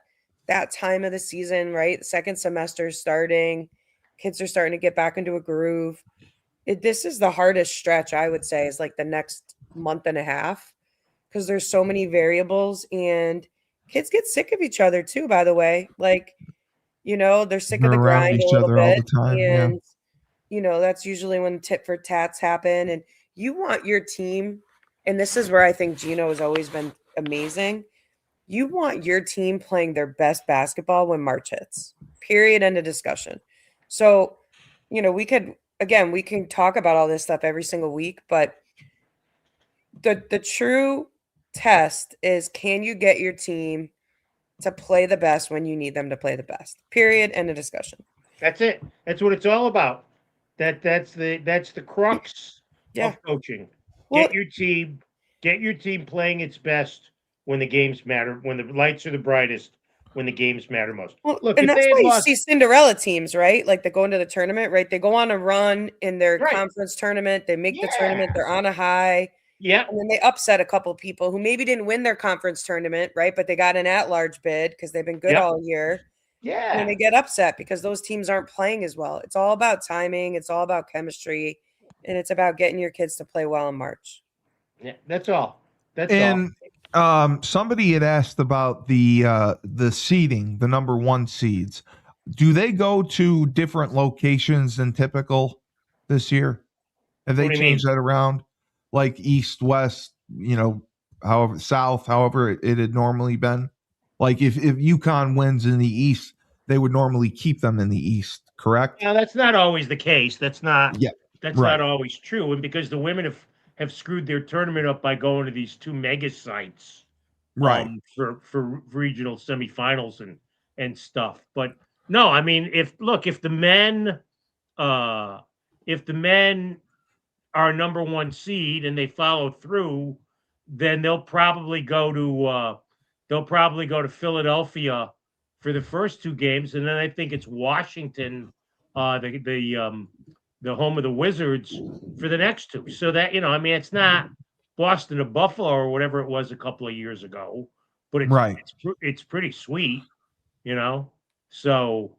Speaker 2: time of the season, right? The second semester is starting. Kids are starting to get back into a groove. This is the hardest stretch, I would say, is like the next month and a half because there's so many variables and kids get sick of each other too, by the way. Like, they're sick
Speaker 1: They're
Speaker 2: of the
Speaker 1: around
Speaker 2: grind a
Speaker 1: each
Speaker 2: little
Speaker 1: other all
Speaker 2: bit.
Speaker 1: the time. Yeah.
Speaker 2: And that's usually when tit for tats happen. And you want your team, and this is where I think Gino has always been amazing. You want your team playing their best basketball when March hits. Period. End of discussion. So, we can talk about all this stuff every single week, but the true test is can you get your team to play the best when you need them to play the best. Period. End of discussion.
Speaker 3: That's it. That's what it's all about. That's the crux
Speaker 2: Yeah.
Speaker 3: of coaching.
Speaker 2: Well,
Speaker 3: Get your team playing its best when the games matter, when the lights are the brightest, when the games matter most. Look,
Speaker 2: and
Speaker 3: if
Speaker 2: that's
Speaker 3: they
Speaker 2: why
Speaker 3: had
Speaker 2: you
Speaker 3: lost,
Speaker 2: see Cinderella teams, right? Like they go into the tournament, right? They go on a run in their
Speaker 3: right?
Speaker 2: conference tournament. They make the tournament.
Speaker 3: Yeah,
Speaker 2: They're on a high.
Speaker 3: yeah,
Speaker 2: And then they upset a couple people who maybe didn't win their conference tournament, right? But they got an at-large bid because they've been good
Speaker 3: yep,
Speaker 2: all year. And then
Speaker 3: yeah.
Speaker 2: they get upset because those teams aren't playing as well. It's all about timing. It's all about chemistry. And it's about getting your kids to play well in March.
Speaker 3: Yeah, that's all. That's all.
Speaker 1: And somebody had asked about the seeding, the number 1 seeds. Do they go to different locations than typical this year? Have
Speaker 3: What
Speaker 1: they
Speaker 3: do you mean?
Speaker 1: changed that around? Like east, west, however south, however it had normally been? Like if UConn wins in the east, they would normally keep them in the east, correct?
Speaker 3: Now that's not always the case.
Speaker 1: Yeah.
Speaker 3: That's
Speaker 1: Right.
Speaker 3: not always true. And because the women have screwed their tournament up by going to these 2 mega sites
Speaker 1: Right.
Speaker 3: for regional semifinals and stuff. But no, I mean if uh if the men are number 1 seed and they follow through, then they'll probably go to Philadelphia for the first 2 games, and then I think it's Washington, the home of the Wizards, for the next 2. So that I mean, it's not Boston to Buffalo or whatever it was a couple of years ago, but
Speaker 1: Right.
Speaker 3: it's pretty sweet, you know. So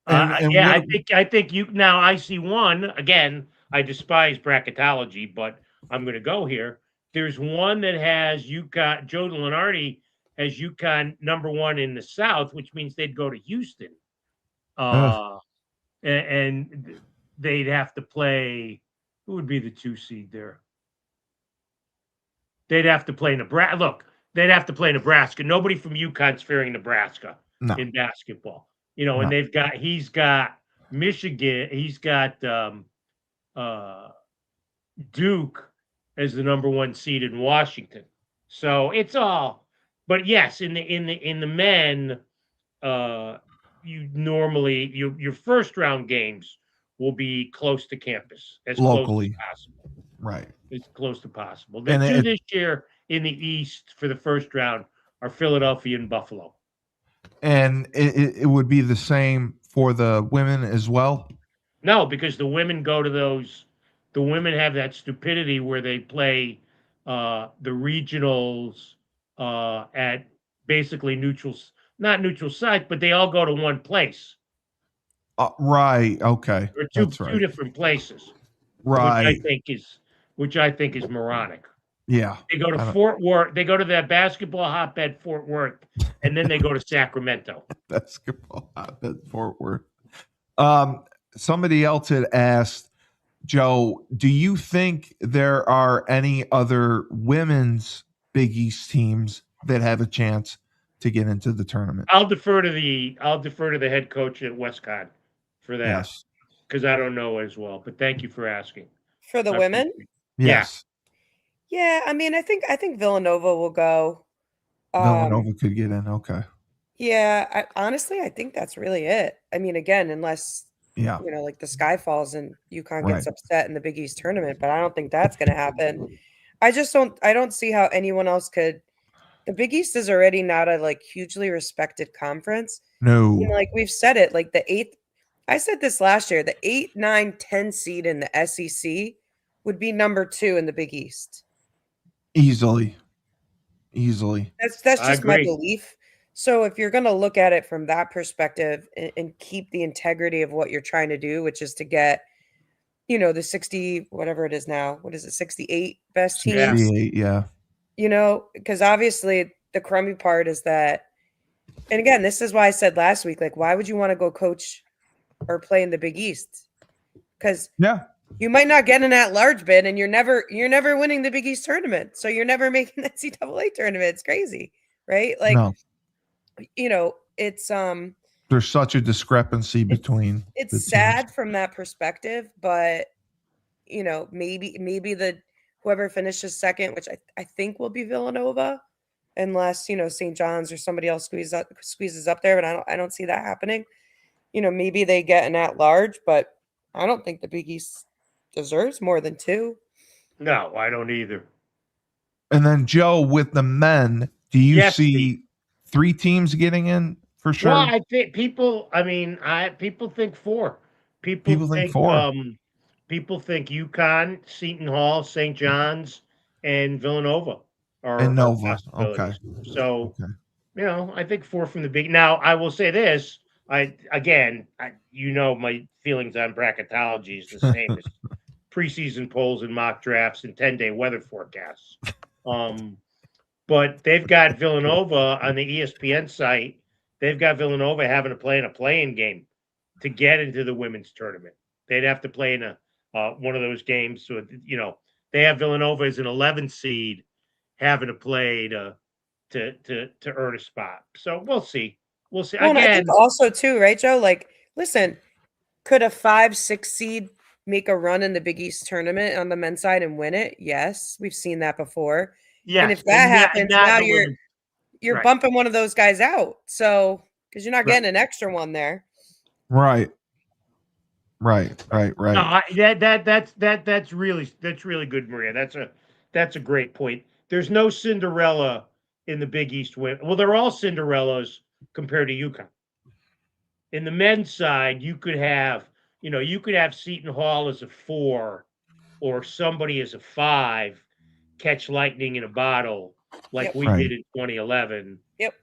Speaker 1: And
Speaker 3: yeah,
Speaker 1: what
Speaker 3: I think you now I see one again. I despise bracketology, but I'm going to go here. There's one that has UConn. Joe Lenardi has UConn number 1 in the South, which means they'd go to Houston, uh, and they'd have to play. Who would be the 2 seed there? They'd have to play Nebraska. Look, they'd have to play Nebraska. Nobody from UConn's fearing Nebraska
Speaker 1: no.
Speaker 3: in basketball.
Speaker 1: No.
Speaker 3: And he's got Michigan, he's got Duke as the number 1 seed in Washington. So it's all, but yes, in the men, you normally your first round games will be close to campus, as
Speaker 1: Locally.
Speaker 3: close as possible.
Speaker 1: Right.
Speaker 3: As close to possible.
Speaker 1: And
Speaker 3: The 2 this year in the East for the first round are Philadelphia and Buffalo.
Speaker 1: And it would be the same for the women as well?
Speaker 3: No, because the women go to those. The women have that stupidity where they play the regionals at basically not neutral sites, but they all go to one place
Speaker 1: Right. Okay.
Speaker 3: or two
Speaker 1: That's right.
Speaker 3: two different places,
Speaker 1: Right.
Speaker 3: which I think is moronic.
Speaker 1: Yeah.
Speaker 3: They go to Fort Worth. They go to that basketball hotbed, Fort Worth, and then they go to Sacramento.
Speaker 1: Basketball hotbed, Fort Worth. Somebody else had asked, Joe, do you think there are any other women's Big East teams that have a chance to get into the tournament?
Speaker 3: I'll defer to the head coach at WestCon for that
Speaker 1: Yes.
Speaker 3: because I don't know as well. But thank you for asking.
Speaker 2: For the
Speaker 3: I
Speaker 2: women?
Speaker 3: appreciate it. Yeah,
Speaker 1: Yes.
Speaker 2: Yeah, I mean, I think Villanova will go. Um,
Speaker 1: Villanova could get in. Okay.
Speaker 2: yeah, honestly, I think that's really it. I mean, again, unless
Speaker 1: Yeah.
Speaker 2: like the sky falls and UConn
Speaker 1: Right.
Speaker 2: gets upset in the Big East tournament, but I don't think that's going to happen. I don't see how anyone else could. The Big East is already not a like hugely respected conference. And,
Speaker 1: No.
Speaker 2: like we've said it, like the eighth, I said this last year, the 8, 9, 10 seed in the SEC would be number 2 in the Big East.
Speaker 1: Easily. Easily.
Speaker 2: That's
Speaker 3: I
Speaker 2: just my
Speaker 3: agree.
Speaker 2: belief. So if you're going to look at it from that perspective and keep the integrity of what you're trying to do, which is to get, the 60, whatever it is now, what is it, 68 best
Speaker 3: Yeah,
Speaker 2: teams,
Speaker 1: 68. Yeah.
Speaker 2: because obviously the crummy part is that, and again, this is why I said last week, like, why would you want to go coach or play in the Big East? Because
Speaker 1: Yeah.
Speaker 2: you might not get an at-large bid, and you're never winning the Big East tournament, so you're never making the NCAA tournament. It's crazy, right? Like,
Speaker 1: No.
Speaker 2: it's
Speaker 1: There's such a discrepancy
Speaker 2: it's
Speaker 1: between the
Speaker 2: it's
Speaker 1: teams.
Speaker 2: sad from that perspective, but maybe the whoever finishes second, which I think will be Villanova, unless St. John's or somebody else squeezes up there, but I don't see that happening. Maybe they get an at large, but I don't think the Big East deserves more than 2.
Speaker 3: no, I don't either.
Speaker 1: And then Joe, with the men, do you
Speaker 3: Yes, Steve.
Speaker 1: see 3 teams getting in for
Speaker 3: Well,
Speaker 1: sure?
Speaker 3: I think people. I mean, I people think four. People
Speaker 1: People think
Speaker 3: think.
Speaker 1: 4
Speaker 3: People think UConn, Seton Hall, St. John's, and Villanova
Speaker 1: and
Speaker 3: are
Speaker 1: Nova. Okay.
Speaker 3: possibilities. So
Speaker 1: Okay.
Speaker 3: I think four from the big. Now, I will say this. My feelings on bracketology is the same as preseason polls and mock drafts and 10-day weather forecasts. Um, but they've got Villanova on the ESPN site. They've got Villanova having to play in a playing game to get into the women's tournament. They'd have to play in a one of those games. So they have Villanova as an 11 seed having to play to earn a spot. So we'll see. We'll see.
Speaker 2: Well, and I think
Speaker 3: Again,
Speaker 2: also too, right, Joe? Like, listen, could a 5, 6 seed make a run in the Big East tournament on the men's side and win it? Yes, we've seen that before. And
Speaker 3: yes,
Speaker 2: if that
Speaker 3: and
Speaker 2: happens,
Speaker 3: not
Speaker 2: now
Speaker 3: in the
Speaker 2: you're
Speaker 3: women.
Speaker 2: you're
Speaker 3: Right,
Speaker 2: bumping one of those guys out. So because you're not
Speaker 3: right.
Speaker 2: getting an extra one there.
Speaker 1: Right. Right. Right.
Speaker 3: No,
Speaker 1: Right.
Speaker 3: that's really good, Maria. That's a great point. There's no Cinderella in the Big East win. Well, they're all Cinderellas compared to UConn. In the men's side, you could have Seton Hall as a 4 or somebody as a 5 catch lightning in a bottle like
Speaker 2: Yep.
Speaker 3: we
Speaker 1: Right.
Speaker 3: did in 2011,
Speaker 2: Yep.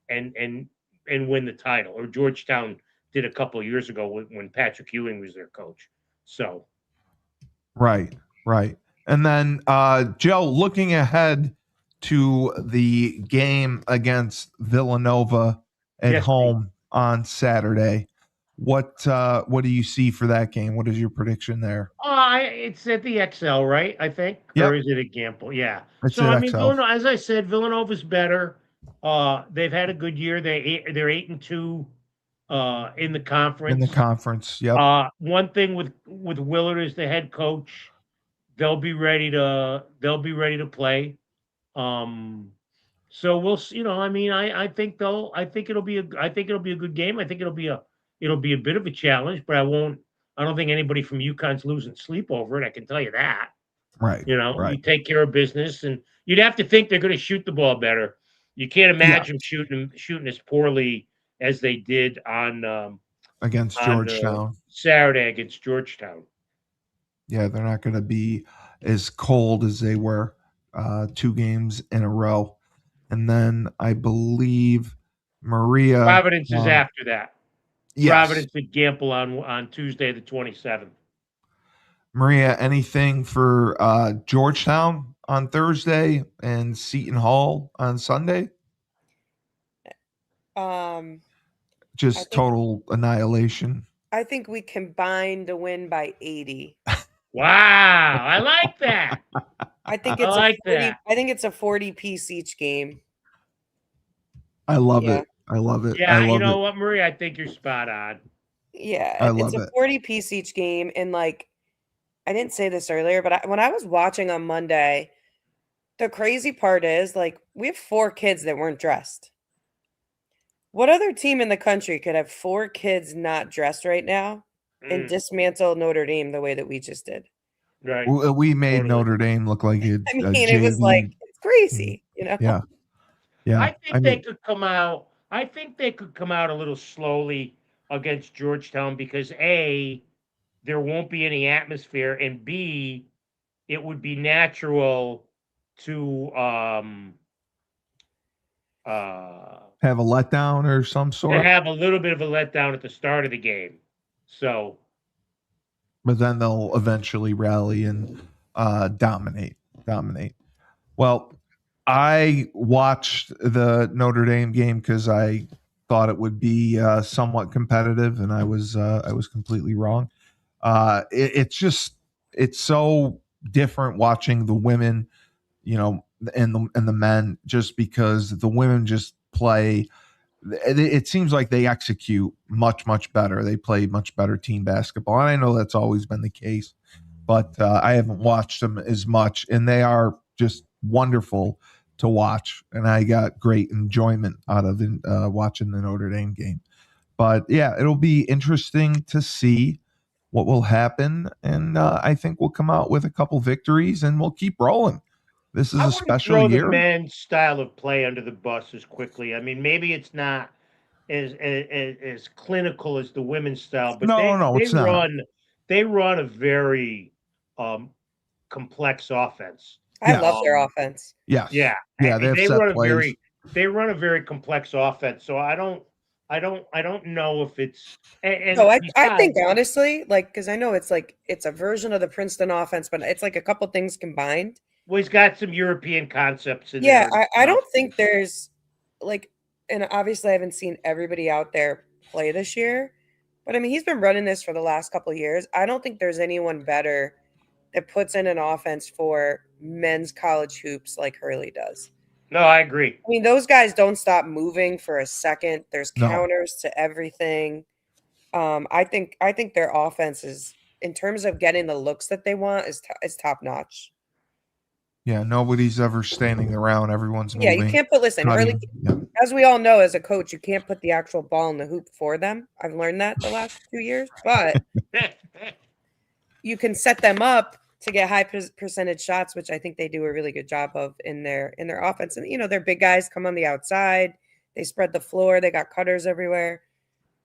Speaker 3: and win the title, or Georgetown did a couple of years ago when Patrick Ewing was their coach. So
Speaker 1: Right. Right. And then Joe, looking ahead to the game against Villanova at
Speaker 3: yes, Steve.
Speaker 1: home on Saturday, what do you see for that game? What is your prediction there?
Speaker 3: It's at the XL, right? I think, or
Speaker 1: Yep.
Speaker 3: is it a Gamble? Yeah.
Speaker 1: It's
Speaker 3: So I
Speaker 1: at
Speaker 3: mean,
Speaker 1: XL
Speaker 3: Villanova, as I said, Villanova's better. They've had a good year. They're 8-2 in the
Speaker 1: in the
Speaker 3: conference.
Speaker 1: conference. Yep.
Speaker 3: One thing with Willard as the head coach, they'll be ready to play. Um, so we'll see. I mean, I think it'll be a good game. I think it'll be a bit of a challenge, but I don't think anybody from UConn's losing sleep over it. I can tell you that.
Speaker 1: Right.
Speaker 3: You
Speaker 1: Right.
Speaker 3: take care of business, and you'd have to think they're going to shoot the ball better. You can't
Speaker 1: Yeah.
Speaker 3: imagine shooting as poorly as they did
Speaker 1: Against
Speaker 3: on
Speaker 1: Georgetown.
Speaker 3: Saturday against Georgetown.
Speaker 1: Yeah, they're not going to be as cold as they were 2 games in a row. And then I believe Maria.
Speaker 3: Providence is after that.
Speaker 1: Yes,
Speaker 3: Providence at Gamble on Tuesday the 27th.
Speaker 1: Maria. Anything for Georgetown on Thursday and Seton Hall on Sunday?
Speaker 2: Um, I
Speaker 1: Just
Speaker 2: think
Speaker 1: total annihilation.
Speaker 2: I think we combined to win by 80.
Speaker 3: Wow, I like that.
Speaker 2: I think
Speaker 3: I
Speaker 2: it's
Speaker 3: like
Speaker 2: a 40.
Speaker 3: that.
Speaker 2: I think it's a 40-piece each game.
Speaker 1: I love
Speaker 2: Yeah.
Speaker 1: it. I love it. I
Speaker 3: Yeah, you
Speaker 1: love
Speaker 3: know
Speaker 1: it.
Speaker 3: what, Marie? I think you're spot on.
Speaker 2: Yeah,
Speaker 1: I
Speaker 2: it's
Speaker 1: love
Speaker 2: a
Speaker 1: it.
Speaker 2: 40-piece each game, and, like, I didn't say this earlier, but when I was watching on Monday, the crazy part is, like, we have 4 kids that weren't dressed. What other team in the country could have 4 kids not dressed right now and
Speaker 3: Mm,
Speaker 2: dismantle Notre Dame the way that we just did?
Speaker 3: right.
Speaker 1: We made
Speaker 3: Totally.
Speaker 1: Notre Dame look like a
Speaker 2: I mean, it was like,
Speaker 1: JV
Speaker 2: it's
Speaker 1: team.
Speaker 2: crazy, you know?
Speaker 1: Yeah. Yeah.
Speaker 3: I
Speaker 1: I
Speaker 3: think they
Speaker 1: mean,
Speaker 3: could come out. I think they could come out a little slowly against Georgetown because A, there won't be any atmosphere, and B, it would be natural to uh
Speaker 1: have a letdown or some
Speaker 3: to
Speaker 1: sort,
Speaker 3: have a little bit of a letdown at the start of the game. So
Speaker 1: but then they'll eventually rally and dominate. Dominate. Well, I watched the Notre Dame game because I thought it would be somewhat competitive, and I was completely wrong. It's so different watching the women, you know, and the men, just because the women just play. It seems like they execute much better. They play much better team basketball, and I know that's always been the case, but I haven't watched them as much, and they are just wonderful to watch, and I got great enjoyment out of watching the Notre Dame game. But yeah, it'll be interesting to see what will happen, and I think we'll come out with a couple victories, and we'll keep rolling. This is
Speaker 3: I
Speaker 1: a
Speaker 3: wouldn't
Speaker 1: special
Speaker 3: throw the
Speaker 1: year.
Speaker 3: men's style of play under the bus as quickly. I mean, maybe it's not as clinical as the women's style, but
Speaker 1: No,
Speaker 3: they
Speaker 1: it's not.
Speaker 3: run a very um, complex offense.
Speaker 2: I love
Speaker 1: Yes,
Speaker 2: their
Speaker 3: Um,
Speaker 2: offense.
Speaker 1: yes,
Speaker 3: yeah,
Speaker 1: yeah. They have
Speaker 3: they
Speaker 1: set
Speaker 3: run a
Speaker 1: plays.
Speaker 3: very complex offense. So I don't know if it's
Speaker 2: No,
Speaker 3: and
Speaker 2: I think
Speaker 3: besides,
Speaker 2: honestly, like, because I know it's like it's a version of the Princeton offense, but it's like a couple things combined.
Speaker 3: well, he's got some European concepts in
Speaker 2: Yeah,
Speaker 3: there and
Speaker 2: I
Speaker 3: stuff.
Speaker 2: don't think there's like, and obviously I haven't seen everybody out there play this year, but I mean he's been running this for the last couple of years. I don't think there's anyone better that puts in an offense for men's college hoops like Hurley does.
Speaker 3: No, I agree.
Speaker 2: I mean, those guys don't stop moving for a second. There's
Speaker 1: No,
Speaker 2: counters to everything. I think their offense is, in terms of getting the looks that they want, is top notch.
Speaker 1: yeah. Nobody's ever standing around. Everyone's
Speaker 2: Yeah, you
Speaker 1: moving,
Speaker 2: can't put listen, Hurley,
Speaker 1: cutting. Yeah,
Speaker 2: as we all know as a coach, you can't put the actual ball in the hoop for them. I've learned that the last 2 years, but you can set them up to get high percentage shots, which I think they do a really good job of in their offense. And their big guys come on the outside, they spread the floor, they got cutters everywhere.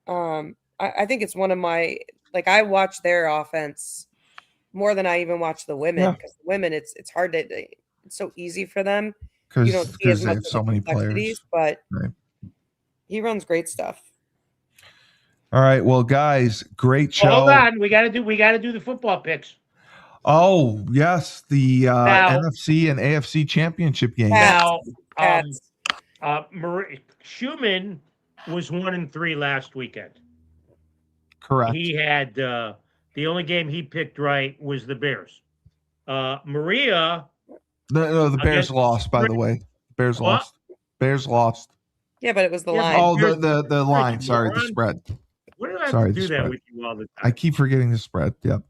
Speaker 2: I think it's one of my, like, I watch their offense more than I even watch the women,
Speaker 1: yeah.
Speaker 2: because the women, it's hard to it's so easy for them. You don't see as
Speaker 1: Because they
Speaker 2: much
Speaker 1: have
Speaker 2: of the
Speaker 1: so many
Speaker 2: complexities,
Speaker 1: players.
Speaker 2: but
Speaker 1: Right.
Speaker 2: he runs great stuff.
Speaker 1: All right. Well, guys, great
Speaker 3: Well, hold
Speaker 1: show.
Speaker 3: on, we got to do the football picks
Speaker 1: Oh, yes, the
Speaker 3: now.
Speaker 1: NFC and AFC championship games.
Speaker 2: Pats,
Speaker 3: Now, um,
Speaker 2: Pats.
Speaker 3: Schumann was 1-3 last weekend.
Speaker 1: Correct.
Speaker 3: He had the only game he picked right was the Bears. Maria
Speaker 1: No, the Bears
Speaker 3: against the
Speaker 1: lost, by
Speaker 3: spread.
Speaker 1: the way. Bears
Speaker 3: What?
Speaker 1: lost. Bears lost.
Speaker 2: Yeah, but it was the
Speaker 3: Yeah, but
Speaker 2: line.
Speaker 1: Oh,
Speaker 3: Bears
Speaker 1: the
Speaker 3: spread,
Speaker 1: line.
Speaker 3: you
Speaker 1: Sorry, the
Speaker 3: moron.
Speaker 1: spread.
Speaker 3: What do I have to
Speaker 1: Sorry, the
Speaker 3: do that
Speaker 1: spread.
Speaker 3: with you all the
Speaker 1: I
Speaker 3: time?
Speaker 1: keep forgetting the spread. Yep.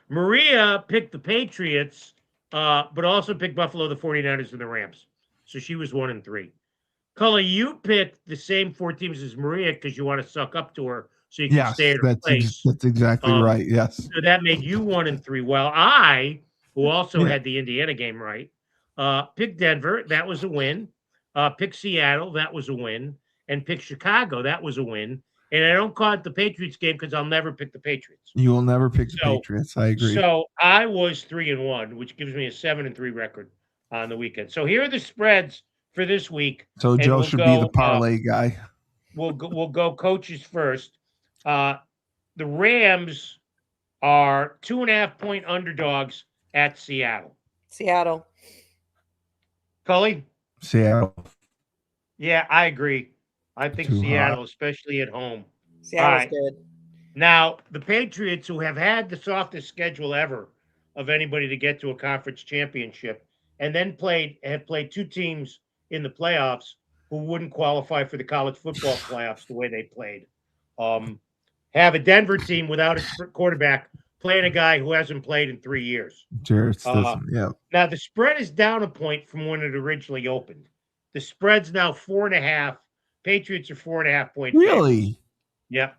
Speaker 3: Maria picked the Patriots, but also picked Buffalo, the 49ers, and the Rams. So she was 1-3. Cully, you picked the same 4 teams as Maria because you want to suck up to her so you can stay
Speaker 1: Yes,
Speaker 3: in her place.
Speaker 1: that's exactly
Speaker 3: Um,
Speaker 1: right. Yes.
Speaker 3: so that made you 1-3. Well, I, who also
Speaker 1: Yeah.
Speaker 3: had the Indiana game right, picked Denver. That was a win. Picked Seattle. That was a win. And picked Chicago. That was a win. And I don't call it the Patriots game because I'll never pick the Patriots.
Speaker 1: You will never pick the
Speaker 3: So,
Speaker 1: Patriots. I agree.
Speaker 3: so I was 3-1, which gives me a 7-3 record on the weekend. So here are the spreads for this week,
Speaker 1: So
Speaker 3: and
Speaker 1: Joe
Speaker 3: we'll
Speaker 1: should be the
Speaker 3: go.
Speaker 1: parlay guy.
Speaker 3: We'll go coaches first. The Rams are 2.5-point underdogs at Seattle.
Speaker 2: Seattle.
Speaker 3: Cully?
Speaker 1: Seattle.
Speaker 3: Yeah, I agree. I think
Speaker 1: Too hot.
Speaker 3: Seattle, especially at home. All
Speaker 2: Seattle's
Speaker 3: right.
Speaker 2: good.
Speaker 3: Now, the Patriots, who have had the softest schedule ever, of anybody to get to a conference championship, and then had played two teams in the playoffs who wouldn't qualify for the college football playoffs the way they played. Have a Denver team without its quarterback playing a guy who hasn't played in 3 years.
Speaker 1: Jarrett doesn't. Yeah.
Speaker 3: Now the spread is down a point from when it originally opened. The spread's now 4.5. Patriots are 4.5-point favorites.
Speaker 1: Really?
Speaker 3: Yep.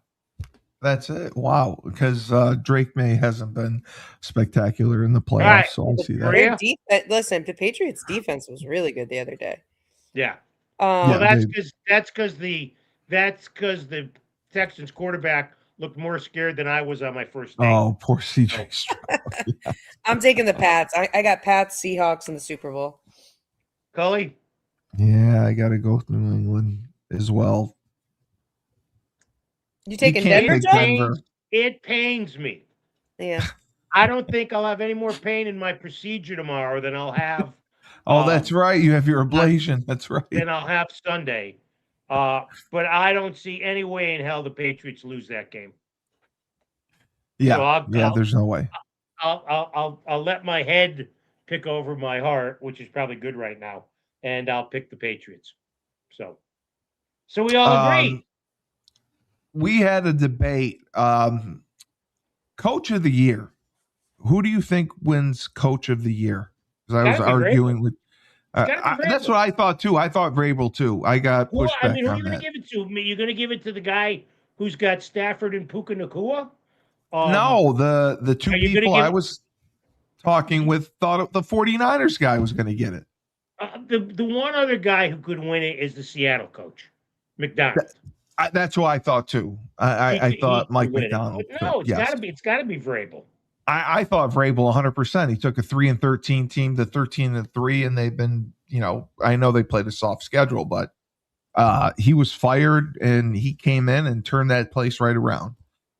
Speaker 1: That's it. Wow. Because Drake May hasn't been spectacular in the playoffs,
Speaker 3: right.
Speaker 1: so I see that.
Speaker 3: Maria?
Speaker 2: Listen, the Patriots defense was really good the other day.
Speaker 3: Yeah.
Speaker 2: Yeah,
Speaker 3: that's because the Texans quarterback looked more scared than I was on my first day.
Speaker 1: Oh, poor CJ Stroud.
Speaker 2: Yeah. I'm taking the Pats. I got Pats, Seahawks in the Super Bowl.
Speaker 3: Cully?
Speaker 1: Yeah, I got to go with New England as well.
Speaker 2: You taking Denver, Joe?
Speaker 3: It pains me.
Speaker 2: Yeah.
Speaker 3: I don't think I'll have any more pain in my procedure tomorrow than I'll have.
Speaker 1: That's right. You have your ablation. That's right.
Speaker 3: Than I'll have Sunday. But I don't see any way in hell the Patriots lose that game.
Speaker 1: Yeah. So there's no way.
Speaker 3: I'll let my head pick over my heart, which is probably good right now, and I'll pick the Patriots. So we all agree.
Speaker 1: We had a debate. Coach of the year. Who do you think wins Coach of the Year? Because I was arguing with. That's what I thought too. I thought Vrabel too. I got pushed back on that. Who are you
Speaker 3: going to give it to? You're going to give it to the guy who's got Stafford and Puka Nacua?
Speaker 1: No, the two people I was talking with thought the 49ers guy was going to get it.
Speaker 3: The one other guy who could win it is the Seattle coach, McDonald.
Speaker 1: That's what I thought too. I thought Mike McDonald.
Speaker 3: No, it's got to be Vrabel.
Speaker 1: I thought Vrabel 100%. He took a 3-13 team to 13-3, and they've been, I know they played a soft schedule, but he was fired and he came in and turned that place right around.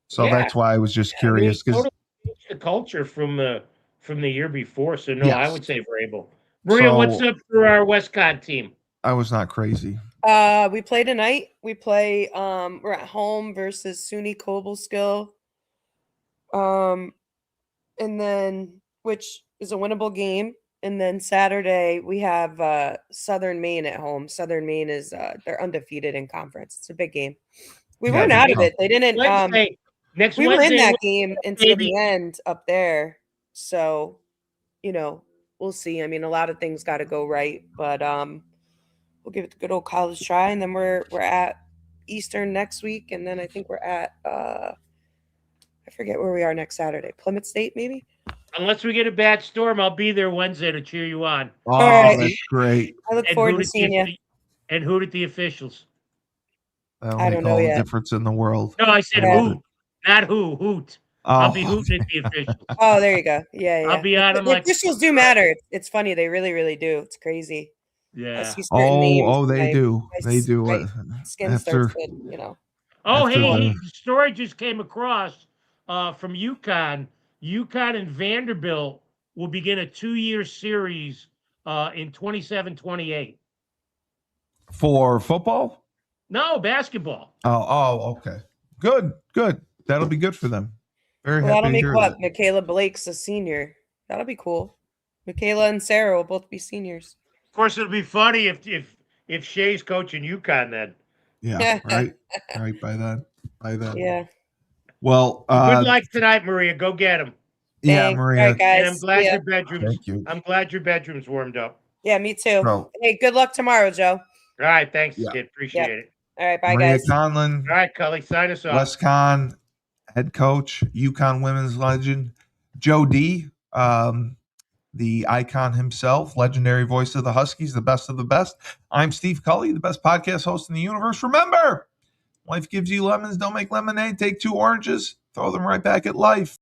Speaker 1: So that's why I was just curious because
Speaker 3: totally changed the culture from the year before. So no, I would say Vrabel. Maria, what's up for our WestCon team?
Speaker 1: I was not crazy.
Speaker 2: We play tonight. We play. We're at home versus SUNY Cobleskill. And then, which is a winnable game. And then Saturday we have Southern Maine at home. Southern Maine is they're undefeated in conference. It's a big game. We weren't out of it. They didn't. We were in that game until the end up there. So, we'll see. I mean, a lot of things got to go right, but we'll give it the good old college try. And then we're at Eastern next week, and then I think we're at I forget where we are next Saturday. Plymouth State, maybe?
Speaker 3: Unless we get a bad storm, I'll be there Wednesday to cheer you on.
Speaker 1: Oh, all right. That's great.
Speaker 2: I look forward to seeing you.
Speaker 3: And hoot at the officials.
Speaker 1: I don't know yet. Difference in the world.
Speaker 3: No, I said hoot, not hoot. Oh. I'll be hooting at the officials.
Speaker 2: Oh, there you go. Yeah.
Speaker 3: I'll be on them
Speaker 2: the officials do matter. It's funny. They really, really do. It's crazy.
Speaker 3: Yeah.
Speaker 1: They do. They do.
Speaker 2: My skin starts to,
Speaker 3: Oh, hey, the story just came across from Uconn. Uconn and Vanderbilt will begin a 2-year series in 27-28.
Speaker 1: For football?
Speaker 3: No, basketball.
Speaker 1: Oh, okay. Good. That'll be good for them. Very happy
Speaker 2: that'll
Speaker 1: to
Speaker 2: make
Speaker 1: hear
Speaker 2: what?
Speaker 1: that.
Speaker 2: Michaela Blake's a senior. That'll be cool. Michaela and Sarah will both be seniors.
Speaker 3: Of course, it'll be funny if Shay's coaching UConn then.
Speaker 1: Yeah, right. Right by then.
Speaker 2: Yeah.
Speaker 1: Well,
Speaker 3: good luck tonight, Maria. Go get him.
Speaker 1: Yeah,
Speaker 2: Thanks.
Speaker 1: Maria.
Speaker 2: All right, guys.
Speaker 3: And I'm glad your bedroom's.
Speaker 1: Thank you.
Speaker 3: I'm glad your bedroom's warmed up.
Speaker 2: Yeah, me too.
Speaker 1: Bro.
Speaker 2: Hey, good luck tomorrow, Joe.
Speaker 3: All right, thanks, kid. Appreciate it.
Speaker 2: All right, bye,
Speaker 1: Maria
Speaker 2: guys.
Speaker 1: Conlon.
Speaker 3: All right, Cully, sign us off.
Speaker 1: WestCon head coach, Uconn Women's legend, Joe D, the icon himself, legendary voice of the Huskies, the best of the best. I'm Steve Cully, the best podcast host in the universe. Remember, life gives you lemons. Don't make lemonade. Take 2 oranges. Throw them right back at life.